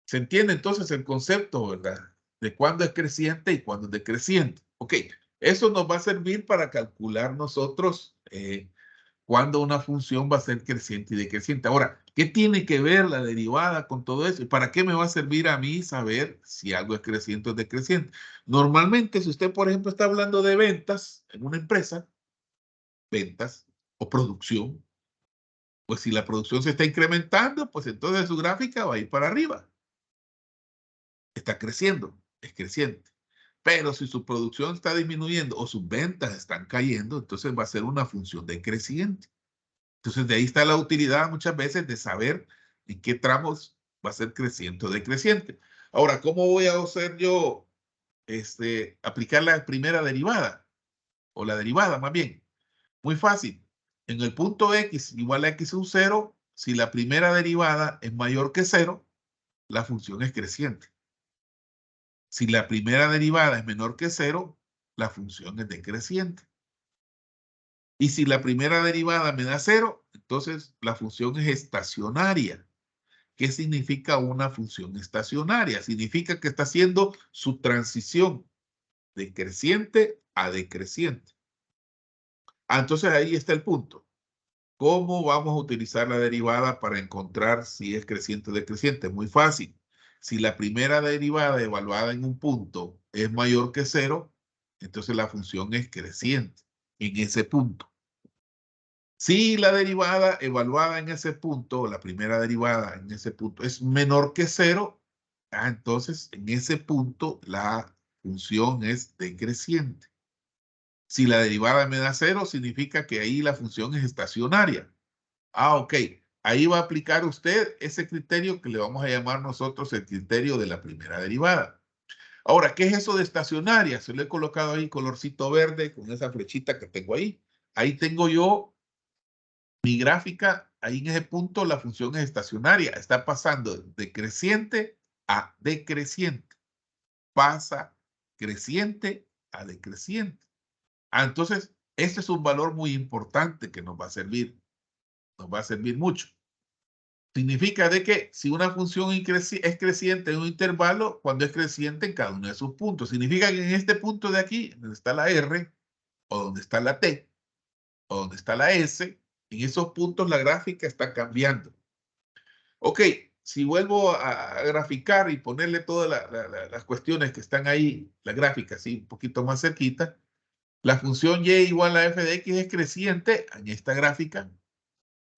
se entiende entonces el concepto, ¿verdad? De cuándo es creciente y cuándo es decreciente. Ok, eso nos va a servir para calcular nosotros cuándo una función va a ser creciente y decreciente. Ahora, ¿qué tiene que ver la derivada con todo eso? ¿Y para qué me va a servir a mí saber si algo es creciente o decreciente? Normalmente, si usted, por ejemplo, está hablando de ventas en una empresa, ventas o producción, pues si la producción se está incrementando, pues entonces su gráfica va a ir para arriba. Está creciendo, es creciente. Pero si su producción está disminuyendo o sus ventas están cayendo, entonces va a ser una función decreciente. Entonces de ahí está la utilidad muchas veces de saber en qué tramos va a ser creciente o decreciente. Ahora, ¿cómo voy a hacer yo aplicar la primera derivada? O la derivada más bien. Muy fácil. En el punto x igual a x sub 0, si la primera derivada es mayor que 0, la función es creciente. Si la primera derivada es menor que 0, la función es decreciente. Y si la primera derivada me da 0, entonces la función es estacionaria. ¿Qué significa una función estacionaria? Significa que está haciendo su transición de creciente a decreciente. Entonces ahí está el punto. ¿Cómo vamos a utilizar la derivada para encontrar si es creciente o decreciente? Muy fácil. Si la primera derivada evaluada en un punto es mayor que 0, entonces la función es creciente en ese punto. Si la derivada evaluada en ese punto, la primera derivada en ese punto es menor que 0, entonces en ese punto la función es decreciente. Si la derivada me da 0, significa que ahí la función es estacionaria. Ok. Ahí va a aplicar usted ese criterio que le vamos a llamar nosotros el criterio de la primera derivada. Ahora, ¿qué es eso de estacionaria? Se lo he colocado ahí colorcito verde con esa flechita que tengo ahí. Ahí tengo yo mi gráfica. Ahí en ese punto la función es estacionaria. Está pasando de creciente a decreciente. Pasa creciente a decreciente. Entonces, este es un valor muy importante que nos va a servir. Nos va a servir mucho. Significa de que si una función es creciente en un intervalo, cuando es creciente en cada uno de sus puntos. Significa que en este punto de aquí, donde está la R, o donde está la T, o donde está la S, en esos puntos la gráfica está cambiando. Ok, si vuelvo a graficar y ponerle todas las cuestiones que están ahí, la gráfica así un poquito más cerquita, la función y igual a f de x es creciente en esta gráfica.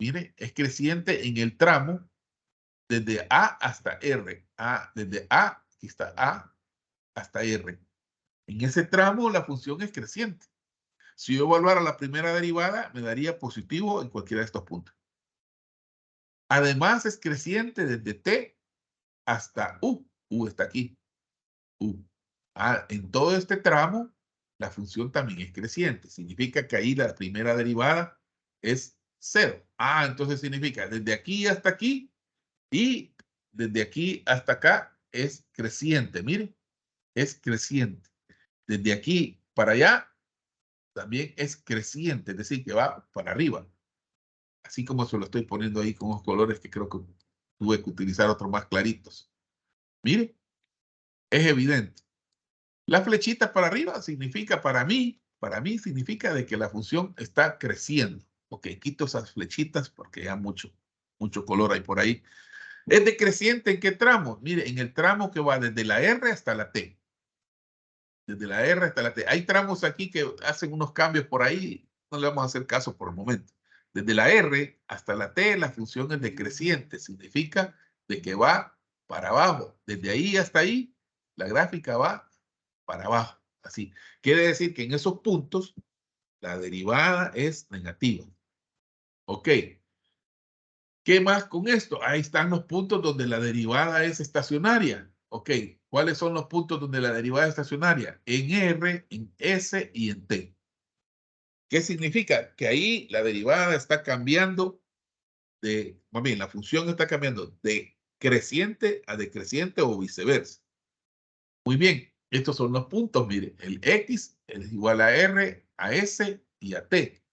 Mire, es creciente en el tramo desde A hasta R. Desde A, aquí está A, hasta R. En ese tramo la función es creciente. Si yo evaluara la primera derivada, me daría positivo en cualquiera de estos puntos. Además, es creciente desde T hasta U. U está aquí. U. En todo este tramo, la función también es creciente. Significa que ahí la primera derivada es 0. Entonces significa desde aquí hasta aquí y desde aquí hasta acá es creciente. Mire, es creciente. Desde aquí para allá también es creciente, es decir, que va para arriba. Así como se lo estoy poniendo ahí con los colores que creo que tuve que utilizar otros más claritos. Mire, es evidente. La flechita para arriba significa para mí significa de que la función está creciendo. Ok, quito esas flechitas porque ya mucho color hay por ahí. ¿Es decreciente en qué tramo? Mire, en el tramo que va desde la R hasta la T. Desde la R hasta la T. Hay tramos aquí que hacen unos cambios por ahí. No le vamos a hacer caso por el momento. Desde la R hasta la T, la función es decreciente. Significa de que va para abajo. Desde ahí hasta ahí, la gráfica va para abajo. Así. Quiere decir que en esos puntos, la derivada es negativa. Ok. ¿Qué más con esto? Ahí están los puntos donde la derivada es estacionaria. Ok, ¿cuáles son los puntos donde la derivada es estacionaria? En R, en S y en T. ¿Qué significa? Que ahí la derivada está cambiando más bien, la función está cambiando de creciente a decreciente o viceversa. Muy bien, estos son los puntos, mire, el X es igual a R, a S y a T.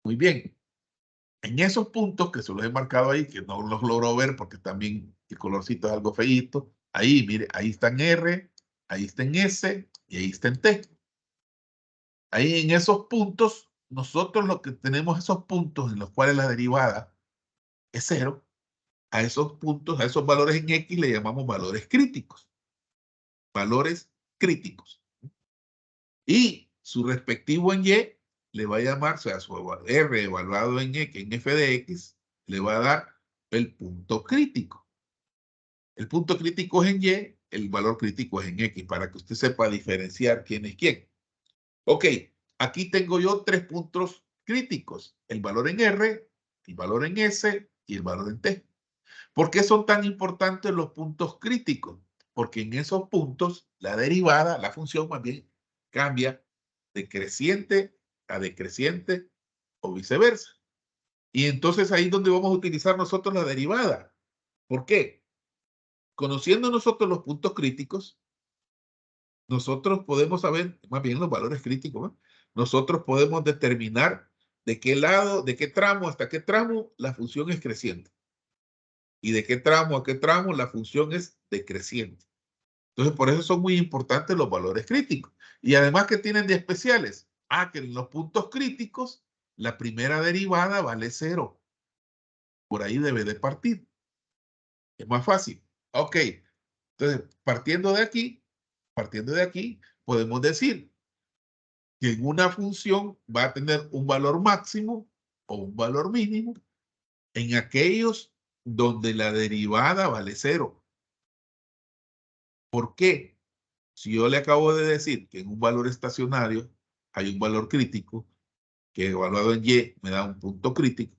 Muy bien. En esos puntos que se los he marcado ahí, que no los logro ver porque también el colorcito es algo feíto, ahí, mire, ahí está en R, ahí está en S y ahí está en T. Ahí en esos puntos, nosotros lo que tenemos esos puntos en los cuales la derivada es 0, a esos puntos, a esos valores en X le llamamos valores críticos. Valores críticos. Y su respectivo en Y le va a llamar, o sea, su R evaluado en X, en f de X, le va a dar el punto crítico. El punto crítico es en Y, el valor crítico es en X, para que usted sepa diferenciar quién es quién. Ok, aquí tengo yo 3 puntos críticos, el valor en R, el valor en S y el valor en T. ¿Por qué son tan importantes los puntos críticos? Porque en esos puntos la derivada, la función más bien, cambia de creciente a decreciente o viceversa. Y entonces ahí es donde vamos a utilizar nosotros la derivada. ¿Por qué? Conociendo nosotros los puntos críticos, nosotros podemos saber, más bien los valores críticos, ¿no? Nosotros podemos determinar de qué lado, de qué tramo hasta qué tramo la función es creciente. Y de qué tramo a qué tramo la función es decreciente. Entonces, por eso son muy importantes los valores críticos. Y además, ¿qué tienen de especiales? Que en los puntos críticos, la primera derivada vale 0. Por ahí debe de partir. Es más fácil. Ok. Entonces, partiendo de aquí, podemos decir que en una función va a tener un valor máximo o un valor mínimo en aquellos donde la derivada vale 0. ¿Por qué? Si yo le acabo de decir que en un valor estacionario hay un valor crítico, que evaluado en Y me da un punto crítico,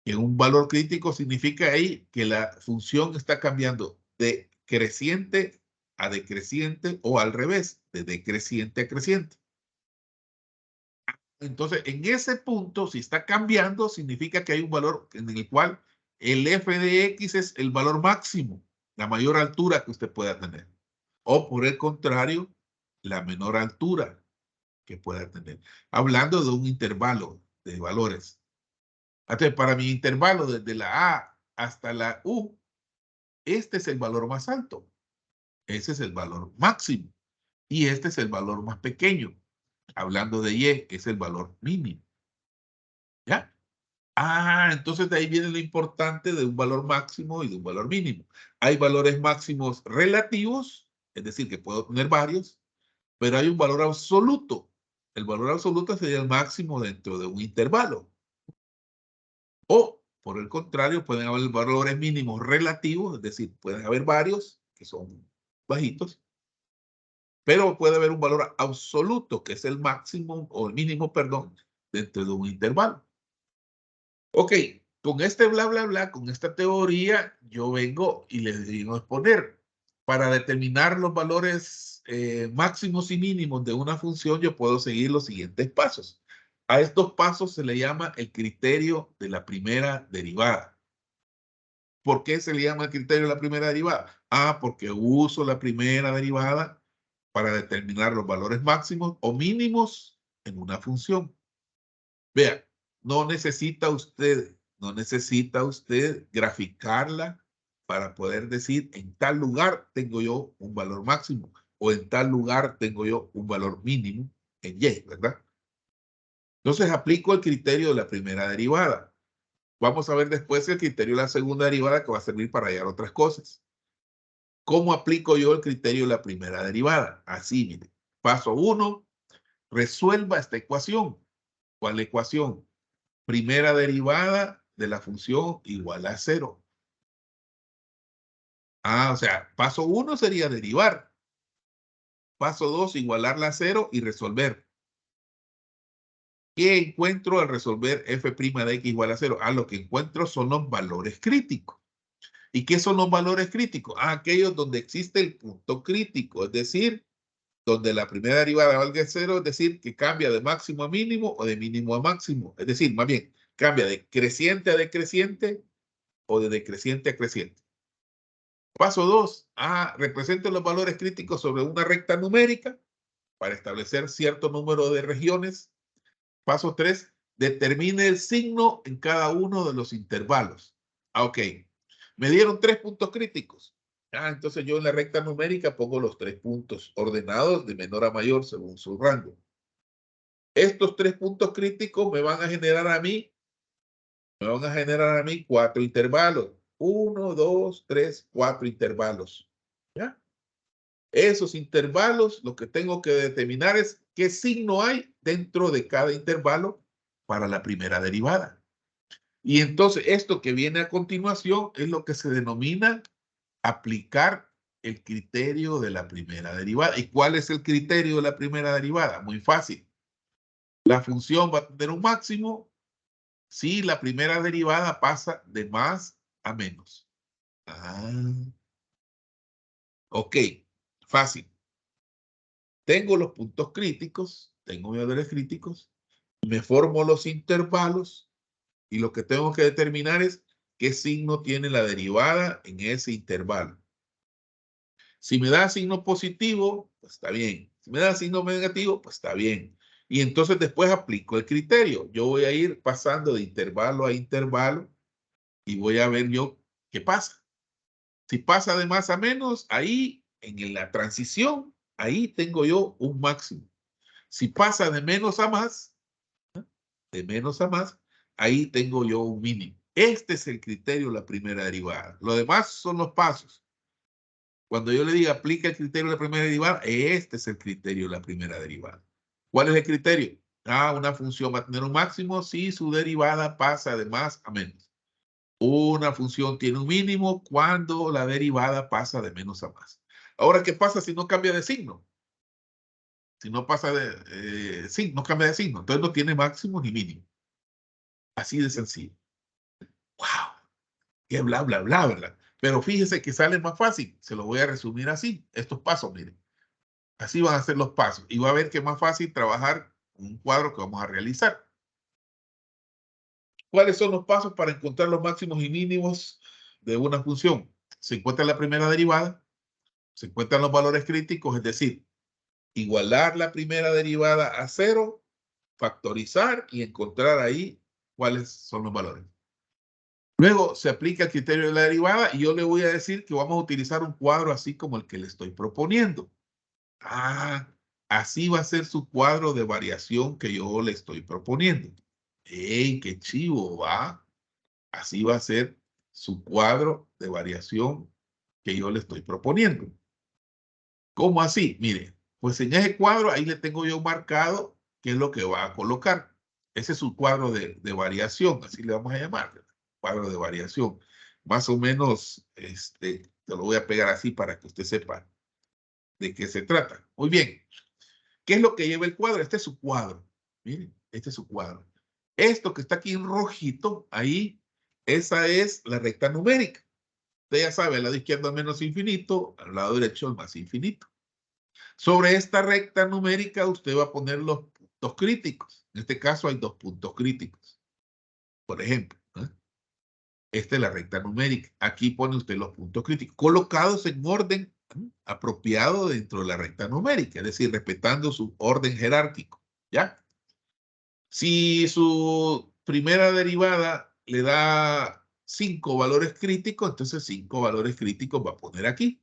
y en un valor crítico significa ahí que la función está cambiando de creciente a decreciente o al revés, de decreciente a creciente. Entonces, en ese punto, si está cambiando, significa que hay un valor en el cual el f de x es el valor máximo, la mayor altura que usted pueda tener. O por el contrario, la menor altura que pueda tener. Hablando de un intervalo de valores. Entonces, para mi intervalo desde la A hasta la U, este es el valor más alto. Ese es el valor máximo. Y este es el valor más pequeño. Hablando de Y, es el valor mínimo. ¿Ya? Entonces de ahí viene lo importante de un valor máximo y de un valor mínimo. Hay valores máximos relativos, es decir, que puedo tener varios, pero hay un valor absoluto. El valor absoluto sería el máximo dentro de un intervalo. O, por el contrario, pueden haber valores mínimos relativos, es decir, pueden haber varios que son bajitos, pero puede haber un valor absoluto, que es el máximo o el mínimo, perdón, dentro de un intervalo. Ok, con este bla, bla, bla, con esta teoría, yo vengo y les digo exponer. Para determinar los valores máximos y mínimos de una función, yo puedo seguir los siguientes pasos. A estos pasos se le llama el criterio de la primera derivada. ¿Por qué se le llama el criterio de la primera derivada? Porque uso la primera derivada para determinar los valores máximos o mínimos en una función. Vea, no necesita usted graficarla para poder decir en tal lugar tengo yo un valor máximo o en tal lugar tengo yo un valor mínimo en Y, ¿verdad? Entonces aplico el criterio de la primera derivada. Vamos a ver después el criterio de la segunda derivada que va a servir para hallar otras cosas. ¿Cómo aplico yo el criterio de la primera derivada? Así, mire. Paso 1, resuelva esta ecuación. ¿Cuál ecuación? Primera derivada de la función igual a 0. O sea, paso 1 sería derivar. Paso 2, igualarla a 0 y resolver. ¿Qué encuentro al resolver f' de x igual a 0? Lo que encuentro son los valores críticos. ¿Y qué son los valores críticos? Aquellos donde existe el punto crítico, es decir, donde la primera derivada valga 0, es decir, que cambia de máximo a mínimo o de mínimo a máximo. Es decir, más bien, cambia de creciente a decreciente o de decreciente a creciente. Paso 2. Represente los valores críticos sobre una recta numérica para establecer cierto número de regiones. Paso 3. Determine el signo en cada uno de los intervalos. Ok. Me dieron 3 puntos críticos. Entonces yo en la recta numérica pongo los 3 puntos ordenados de menor a mayor según su rango. Estos 3 puntos críticos me van a generar a mí 4 intervalos. 1, 2, 3, 4 intervalos. ¿Ya? Esos intervalos, lo que tengo que determinar es qué signo hay dentro de cada intervalo para la primera derivada. Y entonces esto que viene a continuación es lo que se denomina aplicar el criterio de la primera derivada. ¿Y cuál es el criterio de la primera derivada? Muy fácil. La función va a tener un máximo si la primera derivada pasa de más a menos. Ok, fácil. Tengo los puntos críticos, tengo mis valores críticos, me formo los intervalos y lo que tengo que determinar es qué signo tiene la derivada en ese intervalo. Si me da signo positivo, pues está bien. Si me da signo negativo, pues está bien. Y entonces después aplico el criterio. Yo voy a ir pasando de intervalo a intervalo y voy a ver yo qué pasa. Si pasa de más a menos, ahí en la transición, ahí tengo yo un máximo. Si pasa de menos a más, ahí tengo yo un mínimo. Este es el criterio de la primera derivada. Lo demás son los pasos. Cuando yo le diga aplica el criterio de la primera derivada, este es el criterio de la primera derivada. ¿Cuál es el criterio? Una función va a tener un máximo si su derivada pasa de más a menos. Una función tiene un mínimo cuando la derivada pasa de menos a más. Ahora, ¿qué pasa si no cambia de signo? Si no pasa de no cambia de signo, entonces no tiene máximo ni mínimo. Así de sencillo. ¡Wow! Qué bla, bla, bla, ¿verdad? Pero fíjese que sale más fácil. Se lo voy a resumir así. Estos pasos, miren. Así van a ser los pasos. Y va a ver que es más fácil trabajar con un cuadro que vamos a realizar. ¿Cuáles son los pasos para encontrar los máximos y mínimos de una función? Se encuentra la primera derivada, se encuentran los valores críticos, es decir, igualar la primera derivada a 0, factorizar y encontrar ahí cuáles son los valores. Luego se aplica el criterio de la derivada y yo le voy a decir que vamos a utilizar un cuadro así como el que le estoy proponiendo. Así va a ser su cuadro de variación que yo le estoy proponiendo. ¡Ey, qué chivo, va! Así va a ser su cuadro de variación que yo le estoy proponiendo. ¿Cómo así? Mire, pues en ese cuadro ahí le tengo yo marcado qué es lo que va a colocar. Ese es su cuadro de variación, así le vamos a llamar, cuadro de variación. Más o menos, te lo voy a pegar así para que usted sepa de qué se trata. Muy bien. ¿Qué es lo que lleva el cuadro? Este es su cuadro. Miren, este es su cuadro. Esto que está aquí en rojito, ahí, esa es la recta numérica. Usted ya sabe, al lado izquierdo menos infinito, al lado derecho el más infinito. Sobre esta recta numérica usted va a poner los puntos críticos. En este caso hay 2 puntos críticos. Por ejemplo, esta es la recta numérica. Aquí pone usted los puntos críticos, colocados en orden apropiado dentro de la recta numérica, es decir, respetando su orden jerárquico. ¿Ya? Si su primera derivada le da 5 valores críticos, entonces 5 valores críticos va a poner aquí.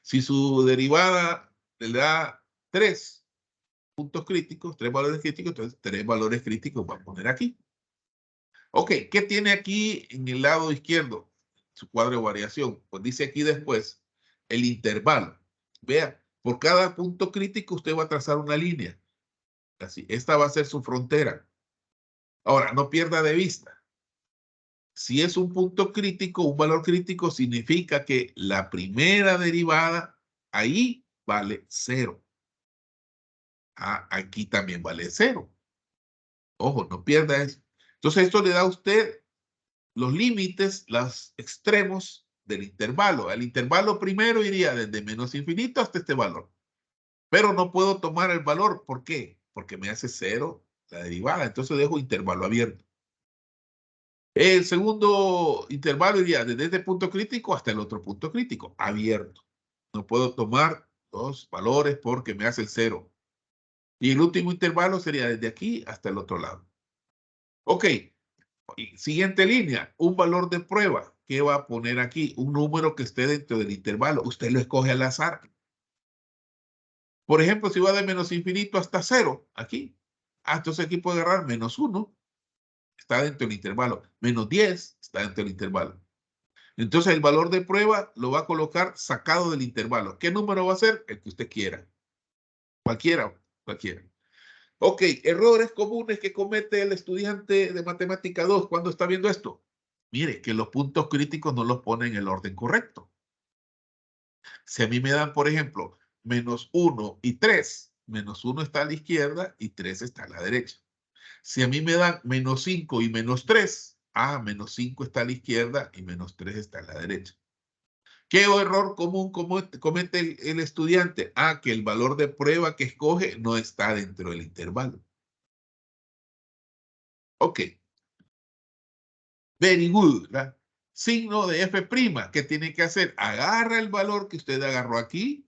Si su derivada le da 3 puntos críticos, 3 valores críticos, entonces 3 valores críticos va a poner aquí. Ok, ¿qué tiene aquí en el lado izquierdo? Su cuadro de variación. Pues dice aquí después el intervalo. Vea, por cada punto crítico usted va a trazar una línea. Así, esta va a ser su frontera. Ahora, no pierda de vista. Si es un punto crítico, un valor crítico significa que la primera derivada ahí vale 0. Aquí también vale 0. Ojo, no pierda eso. Entonces esto le da a usted los límites, los extremos del intervalo. El intervalo primero iría desde menos infinito hasta este valor. Pero no puedo tomar el valor. ¿Por qué? Porque me hace 0 la derivada. Entonces dejo intervalo abierto. El segundo intervalo iría desde este punto crítico hasta el otro punto crítico, abierto. No puedo tomar dos valores porque me hace el 0. Y el último intervalo sería desde aquí hasta el otro lado. Ok, siguiente línea, un valor de prueba. ¿Qué va a poner aquí? Un número que esté dentro del intervalo. Usted lo escoge al azar. Por ejemplo, si va de menos infinito hasta 0, aquí. Entonces aquí puedo agarrar menos 1, está dentro del intervalo. Menos 10, está dentro del intervalo. Entonces el valor de prueba lo va a colocar sacado del intervalo. ¿Qué número va a ser? El que usted quiera. Cualquiera, cualquiera. Ok, errores comunes que comete el estudiante de matemática 2 cuando está viendo esto. Mire, que los puntos críticos no los pone en el orden correcto. Si a mí me dan, por ejemplo, menos 1 y 3, menos 1 está a la izquierda y 3 está a la derecha. Si a mí me dan menos 5 y menos 3, menos 5 está a la izquierda y menos 3 está a la derecha. ¿Qué error común comete el estudiante? Que el valor de prueba que escoge no está dentro del intervalo. Ok. Very good, ¿verdad? Signo de F', ¿qué tiene que hacer? Agarra el valor que usted agarró aquí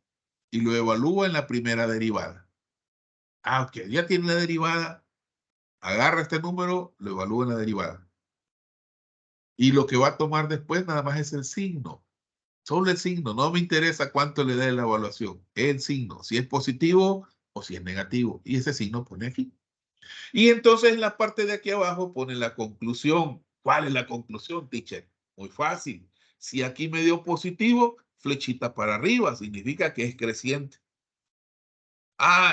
y lo evalúa en la primera derivada. Ok, ya tiene la derivada. Agarra este número, lo evalúa en la derivada. Y lo que va a tomar después nada más es el signo. Solo el signo. No me interesa cuánto le dé la evaluación. El signo. Si es positivo o si es negativo. Y ese signo pone aquí. Y entonces en la parte de aquí abajo pone la conclusión. ¿Cuál es la conclusión, teacher? Muy fácil. Si aquí me dio positivo, flechita para arriba, significa que es creciente.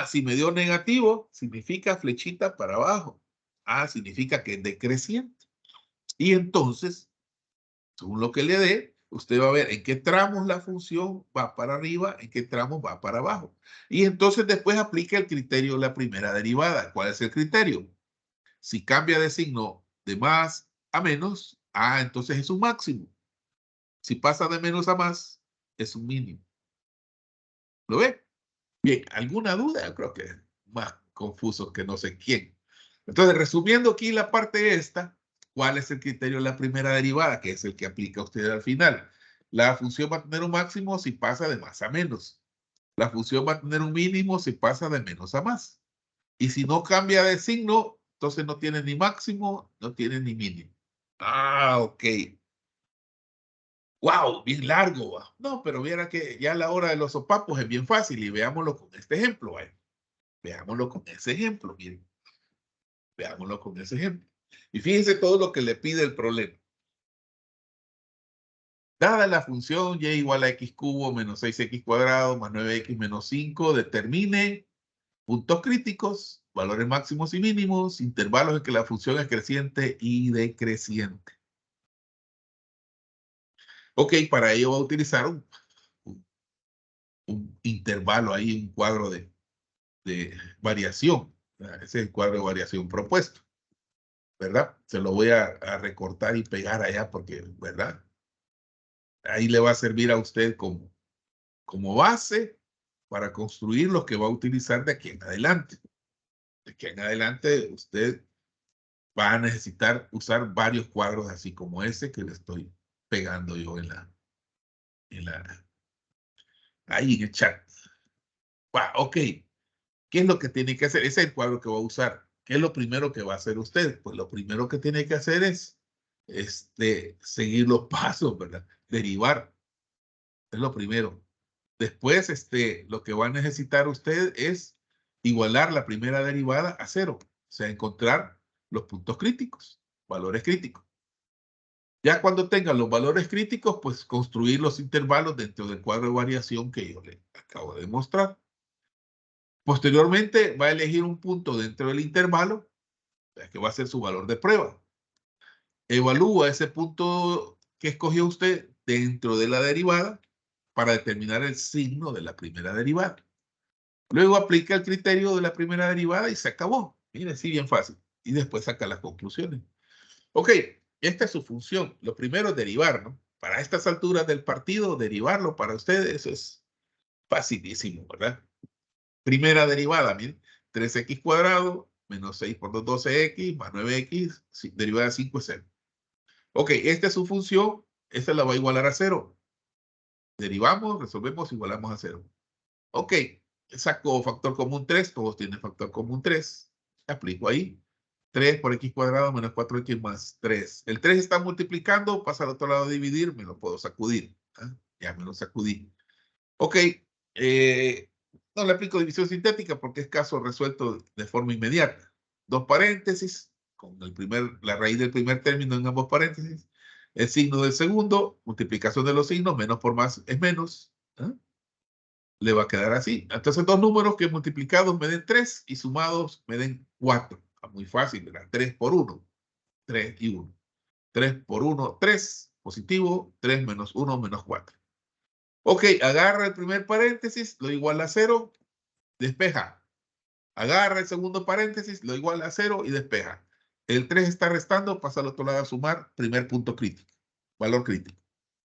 Si me dio negativo, significa flechita para abajo. Significa que es decreciente. Y entonces, según lo que le dé, usted va a ver en qué tramos la función va para arriba, en qué tramos va para abajo. Y entonces después aplica el criterio de la primera derivada. ¿Cuál es el criterio? Si cambia de signo de más a menos, entonces es un máximo. Si pasa de menos a más, es un mínimo. ¿Lo ve? Bien, ¿alguna duda? Yo creo que es más confuso que no sé quién. Entonces, resumiendo aquí la parte esta, ¿cuál es el criterio de la primera derivada? Que es el que aplica usted al final. La función va a tener un máximo si pasa de más a menos. La función va a tener un mínimo si pasa de menos a más. Y si no cambia de signo, entonces no tiene ni máximo, no tiene ni mínimo. Ok. Wow, bien largo. No, pero viera que ya la hora de los sopapos es bien fácil y veámoslo con este ejemplo. Veámoslo con ese ejemplo, miren. Veámoslo con ese ejemplo. Y fíjense todo lo que le pide el problema. Dada la función y igual a x cubo menos 6x cuadrado más 9x menos 5, determine puntos críticos, valores máximos y mínimos, intervalos en que la función es creciente y decreciente. Ok, para ello va a utilizar un intervalo ahí, un cuadro de variación. Ese es el cuadro de variación propuesto, ¿verdad? Se lo voy a recortar y pegar allá porque, ¿verdad? Ahí le va a servir a usted como base para construir lo que va a utilizar de aquí en adelante. De aquí en adelante usted va a necesitar usar varios cuadros así como ese que le estoy pegando yo ahí en el chat. Ok, ¿qué es lo que tiene que hacer? Ese es el cuadro que va a usar. ¿Qué es lo primero que va a hacer usted? Pues lo primero que tiene que hacer es seguir los pasos, ¿verdad? Derivar. Es lo primero. Después, lo que va a necesitar usted es igualar la primera derivada a 0. O sea, encontrar los puntos críticos, valores críticos. Ya cuando tenga los valores críticos, pues construir los intervalos dentro del cuadro de variación que yo le acabo de mostrar. Posteriormente, va a elegir un punto dentro del intervalo, que va a ser su valor de prueba. Evalúa ese punto que escogió usted dentro de la derivada para determinar el signo de la primera derivada. Luego aplica el criterio de la primera derivada y se acabó. Mire, sí, bien fácil. Y después saca las conclusiones. Ok, esta es su función. Lo primero es derivar, ¿no? Para estas alturas del partido, derivarlo para ustedes eso es facilísimo, ¿verdad? Primera derivada, miren. 3x cuadrado menos 6 por 2, 12x más 9x, derivada de 5 es 0. Ok, esta es su función. Esta la va a igualar a 0. Derivamos, resolvemos, igualamos a 0. Ok, saco factor común 3. Todos tienen factor común 3. Aplico ahí. 3 por x cuadrado menos 4x más 3. El 3 está multiplicando, pasa al otro lado a dividir, me lo puedo sacudir. ¿Ah? Ya me lo sacudí. Ok, no le aplico división sintética porque es caso resuelto de forma inmediata. Dos paréntesis, con la raíz del primer término en ambos paréntesis. El signo del segundo, multiplicación de los signos, menos por más es menos. ¿Ah? Le va a quedar así. Entonces, dos números que multiplicados me den 3 y sumados me den 4. Muy fácil, ¿verdad? 3 por 1, 3 y 1. 3 por 1, 3, positivo, 3 menos 1, menos 4. Ok, agarra el primer paréntesis, lo iguala a 0, despeja. Agarra el segundo paréntesis, lo iguala a 0 y despeja. El 3 está restando, pasa al otro lado a sumar, primer punto crítico, valor crítico.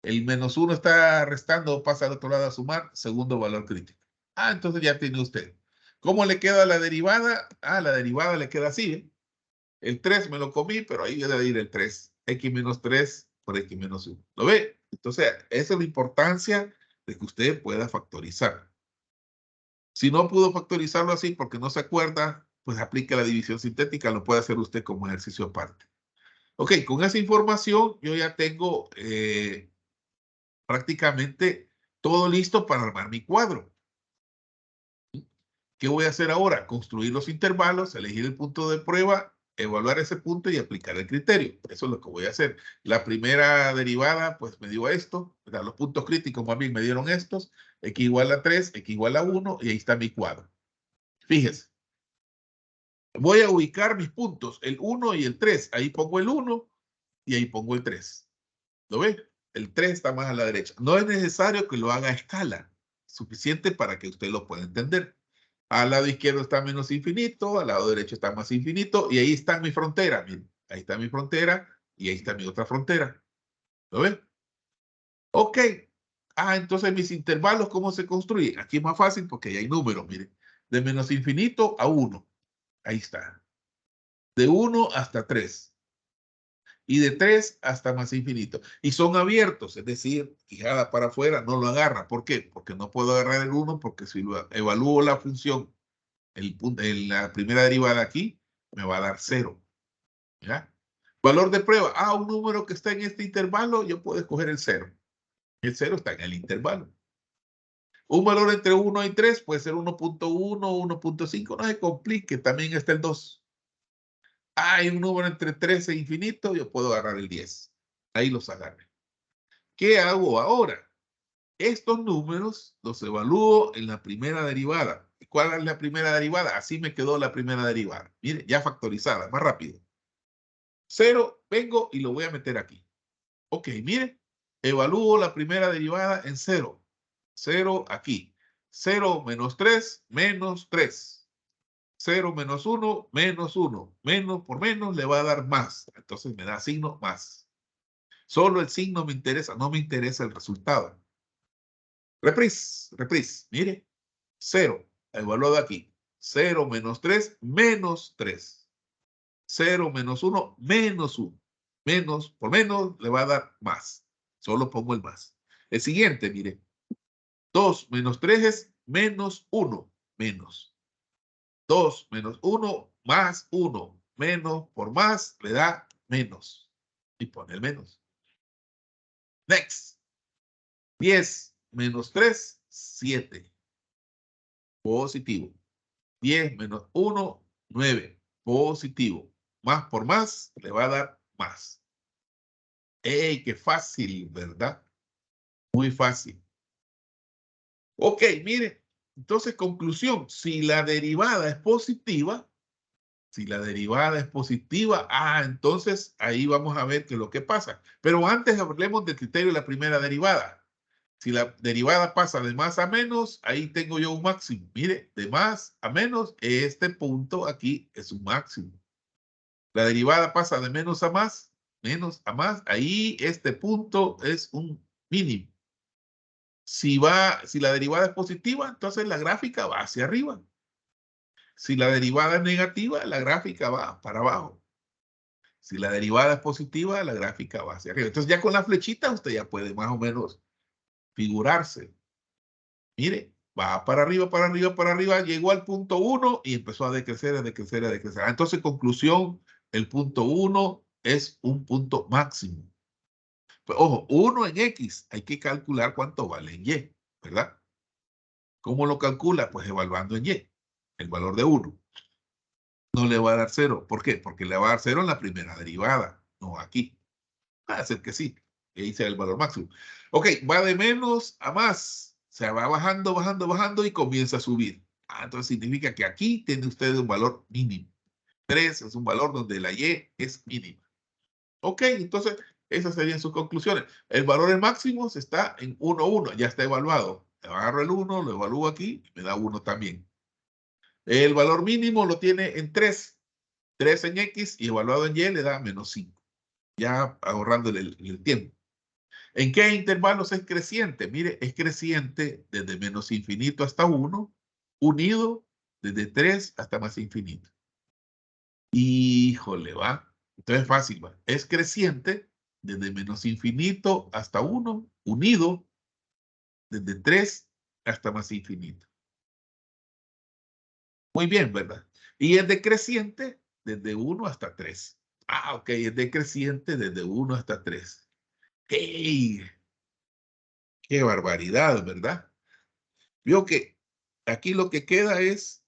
El menos 1 está restando, pasa al otro lado a sumar, segundo valor crítico. Ah, entonces ya tiene usted. ¿Cómo le queda la derivada? Ah, la derivada le queda así, ¿eh? El 3 me lo comí, pero ahí debe ir el 3. X menos 3 por X menos 1. ¿Lo ve? Entonces, esa es la importancia de que usted pueda factorizar. Si no pudo factorizarlo así porque no se acuerda, pues aplique la división sintética, lo puede hacer usted como ejercicio aparte. Ok, con esa información yo ya tengo prácticamente todo listo para armar mi cuadro. ¿Qué voy a hacer ahora? Construir los intervalos, elegir el punto de prueba, evaluar ese punto y aplicar el criterio. Eso es lo que voy a hacer. La primera derivada, pues me dio esto. Los puntos críticos más bien me dieron estos. X igual a 3, X igual a 1 y ahí está mi cuadro. Fíjese. Voy a ubicar mis puntos, el 1 y el 3. Ahí pongo el 1 y ahí pongo el 3. ¿Lo ve? El 3 está más a la derecha. No es necesario que lo haga a escala. Suficiente para que usted lo pueda entender. Al lado izquierdo está menos infinito, al lado derecho está más infinito, y ahí está mi frontera. Miren, ahí está mi frontera, y ahí está mi otra frontera. ¿Lo ven? Ok. Ah, entonces mis intervalos, ¿cómo se construyen? Aquí es más fácil porque ya hay números, miren. De menos infinito a 1. Ahí está. De 1 hasta 3. Y de 3 hasta más infinito. Y son abiertos, es decir, quijada para afuera, no lo agarra. ¿Por qué? Porque no puedo agarrar el 1, porque si lo evalúo la función la primera derivada aquí me va a dar 0. ¿Ya? Valor de prueba. Ah, un número que está en este intervalo, yo puedo escoger el 0. El 0 está en el intervalo. Un valor entre 1 y 3 puede ser 1.1, 1.5. No se complique, también está el 2. Ah, hay un número entre 3 e infinito, yo puedo agarrar el 10. Ahí los agarré. ¿Qué hago ahora? Estos números los evalúo en la primera derivada. ¿Cuál es la primera derivada? Así me quedó la primera derivada. Mire, ya factorizada, más rápido. 0, vengo y lo voy a meter aquí. Ok, mire, evalúo la primera derivada en 0. 0 aquí. 0 menos 3, menos 3. 0 menos 1, menos 1. Menos por menos le va a dar más. Entonces me da signo más. Solo el signo me interesa, no me interesa el resultado. Reprise, reprise. Mire, 0, evaluado aquí. 0 menos 3, menos 3. 0 menos 1, menos 1. Menos por menos le va a dar más. Solo pongo el más. El siguiente, mire. 2 menos 3 es menos 1. Menos. 2 menos 1 más 1. Menos por más le da menos. Y pone el menos. Next. 10 menos 3, 7. Positivo. 10 menos 1, 9. Positivo. Más por más le va a dar más. ¡Ey, qué fácil!, ¿verdad? Muy fácil. Ok, mire. Entonces, conclusión. Si la derivada es positiva, entonces ahí vamos a ver qué es lo que pasa. Pero antes hablemos del criterio de la primera derivada. Si la derivada pasa de más a menos, ahí tengo yo un máximo. Mire, de más a menos, este punto aquí es un máximo. La derivada pasa de menos a más, ahí este punto es un mínimo. Si la derivada es positiva, entonces la gráfica va hacia arriba. Si la derivada es negativa, la gráfica va para abajo. Si la derivada es positiva, la gráfica va hacia arriba. Entonces ya con la flechita usted ya puede más o menos figurarse. Mire, va para arriba, para arriba, para arriba, llegó al punto 1 y empezó a decrecer, a decrecer, a decrecer. Entonces, conclusión, el punto 1 es un punto máximo. Pues, ojo, 1 en X, hay que calcular cuánto vale en Y, ¿verdad? ¿Cómo lo calcula? Pues evaluando en Y, el valor de 1. No le va a dar 0. ¿Por qué? Porque le va a dar 0 en la primera derivada, no aquí. Va a ser que sí, que ahí sea el valor máximo. Ok, va de menos a más. O sea, va bajando, bajando, bajando y comienza a subir. Entonces significa que aquí tiene usted un valor mínimo. 3 es un valor donde la Y es mínima. Ok, entonces esas serían sus conclusiones. El valor máximo está en 1, 1, ya está evaluado. Agarro el 1, lo evalúo aquí y me da 1 también. El valor mínimo lo tiene en 3. 3 en X y evaluado en Y le da menos 5. Ya ahorrándole el tiempo. ¿En qué intervalos es creciente? Mire, es creciente desde menos infinito hasta 1, unido desde 3 hasta más infinito. Híjole, va. Entonces es fácil, va. Es creciente desde menos infinito hasta 1, unido desde 3 hasta más infinito. Muy bien, ¿verdad? Y es decreciente desde 1 hasta 3. Ok, es decreciente desde 1 hasta 3. ¡Hey! ¡Qué barbaridad!, ¿verdad? Vio que aquí lo que queda es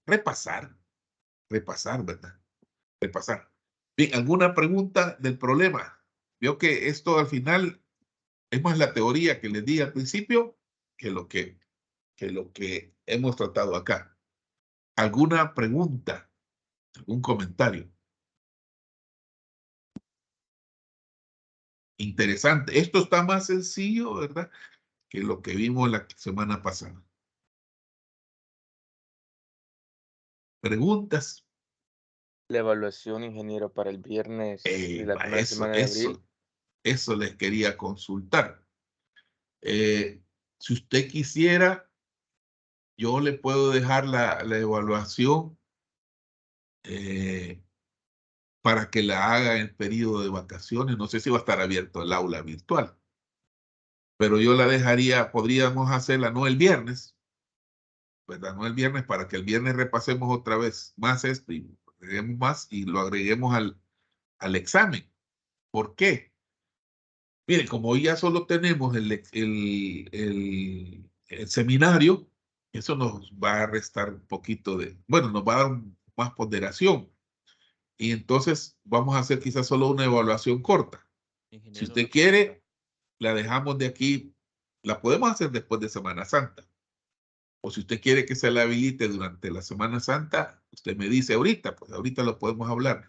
repasar, ¿verdad? Repasar. Bien, ¿alguna pregunta del problema? Vio que esto al final es más la teoría que les di al principio que lo que hemos tratado acá. ¿Alguna pregunta? ¿Algún comentario? Interesante. Esto está más sencillo, ¿verdad?, que lo que vimos la semana pasada. ¿Preguntas? La evaluación, ingeniero, para el viernes de la primera semana de abril. Eso les quería consultar. Si usted quisiera, yo le puedo dejar la evaluación para que la haga en el periodo de vacaciones. No sé si va a estar abierto el aula virtual, pero yo la dejaría, podríamos hacerla no el viernes, ¿verdad? No el viernes, para que el viernes repasemos otra vez más esto y agreguemos más y lo agreguemos al examen. ¿Por qué? Miren, como hoy ya solo tenemos el seminario, eso nos va a restar un poquito bueno, nos va a dar más ponderación. Y entonces vamos a hacer quizás solo una evaluación corta. Ingeniero, Si usted una quiere, pregunta. la dejamos de aquí, la podemos hacer después de Semana Santa. O si usted quiere que se la habilite durante la Semana Santa, usted me dice ahorita, pues ahorita lo podemos hablar.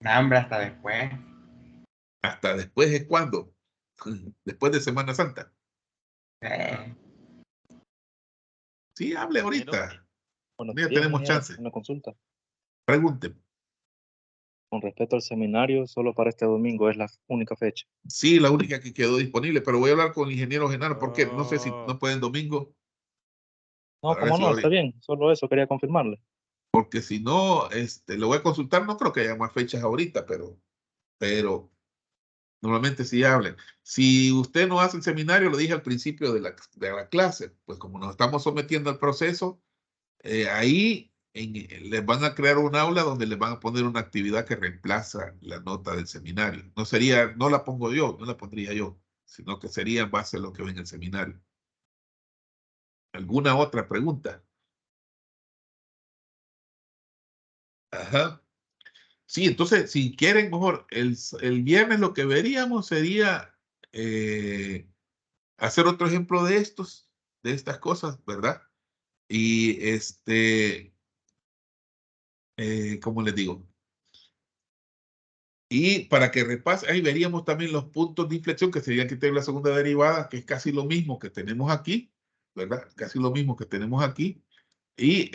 No, hombre, hasta después. ¿Hasta después de cuándo? Después de Semana Santa. Sí, hable Ingeniero, ahorita. Buenos Ya días, tenemos ingeniero. chance. Una consulta. Pregúnteme. Con respecto al seminario, solo para este domingo es la única fecha. Sí, la única que quedó disponible, pero voy a hablar con el ingeniero Genaro, porque no sé si no pueden domingo. No, Para ver como si no, hoy- está bien. Solo eso quería confirmarle. Porque si no, lo voy a consultar. No creo que haya más fechas ahorita, pero normalmente sí hablen. Si usted no hace el seminario, lo dije al principio de la clase, pues como nos estamos sometiendo al proceso, ahí les van a crear un aula donde les van a poner una actividad que reemplaza la nota del seminario. No la pongo yo, no la pondría yo, sino que sería en base a lo que ve en el seminario. ¿Alguna otra pregunta? Ajá. Sí, entonces, si quieren, mejor, el viernes lo que veríamos sería hacer otro ejemplo de estas cosas, ¿verdad? Y ¿cómo les digo? Y para que repase, ahí veríamos también los puntos de inflexión, que sería que tenga la segunda derivada, que es casi lo mismo que tenemos aquí, ¿verdad? Casi lo mismo que tenemos aquí. Y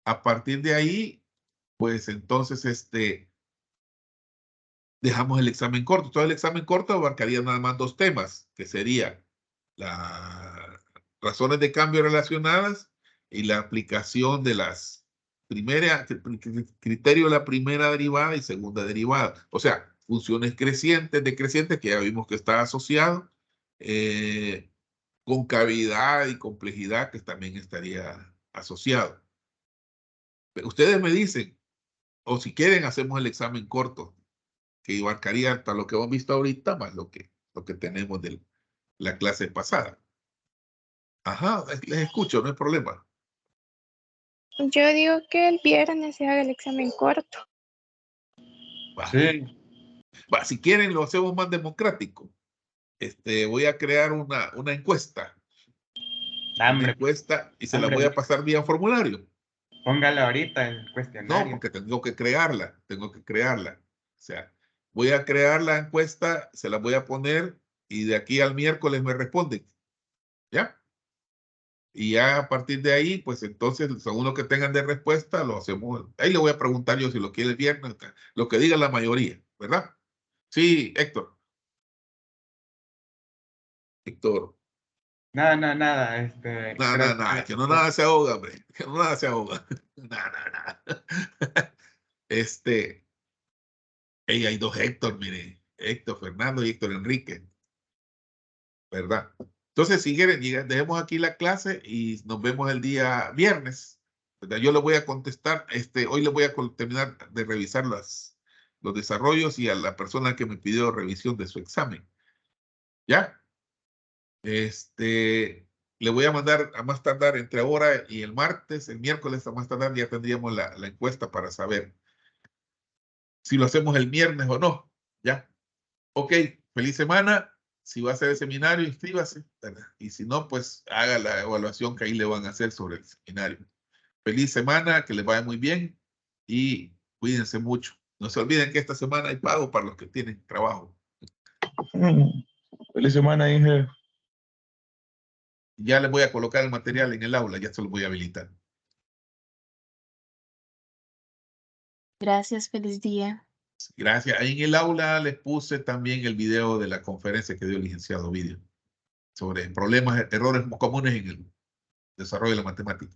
a partir de ahí, pues entonces, dejamos el examen corto. Todo el examen corto abarcaría nada más 2 temas, que sería las razones de cambio relacionadas y la aplicación de las criterio de la primera derivada y segunda derivada. O sea, funciones crecientes, decrecientes, que ya vimos que está asociado, con cavidad y complejidad, que también estaría asociado. Ustedes me dicen, o si quieren, hacemos el examen corto, que abarcaría hasta lo que hemos visto ahorita, más lo que tenemos de la clase pasada. Ajá, les escucho, no hay problema. Yo digo que el viernes se haga el examen corto. Va. Sí. Va, si quieren, lo hacemos más democrático. Voy a crear una encuesta. Una Hombre, encuesta y se la hombre, voy a pasar vía formulario. póngalo ahorita el No, cuestionario. porque tengo que crearla. O sea, voy a crear la encuesta, se la voy a poner y de aquí al miércoles me responden. ¿Ya? Y ya a partir de ahí, pues entonces, según lo que tengan de respuesta, lo hacemos. Ahí le voy a preguntar yo si lo quiere el viernes, lo que diga la mayoría, ¿verdad? Sí, Héctor. Héctor. No, nada. No, que no nada se ahoga, hombre. Que no nada se ahoga. Nada. Hay dos Héctor, mire. Héctor Fernando y Héctor Enrique. ¿Verdad? Entonces, si quieren, dejemos aquí la clase y nos vemos el día viernes. ¿Verdad? Yo le voy a contestar, hoy le voy a terminar de revisar los desarrollos y a la persona que me pidió revisión de su examen. ¿Ya? Le voy a mandar a más tardar entre ahora y el miércoles a más tardar ya tendríamos la encuesta para saber si lo hacemos el viernes o no. ¿Ya? Ok, feliz semana. Si va a hacer el seminario, inscríbase, ¿verdad? Y si no, pues haga la evaluación que ahí le van a hacer sobre el seminario. Feliz semana, que les vaya muy bien y cuídense mucho. No se olviden que esta semana hay pago para los que tienen trabajo. Feliz semana, Inge. Ya les voy a colocar el material en el aula, ya se lo voy a habilitar. Gracias, feliz día. Gracias. Ahí en el aula les puse también el video de la conferencia que dio el licenciado Ovidio sobre problemas, errores comunes en el desarrollo de la matemática.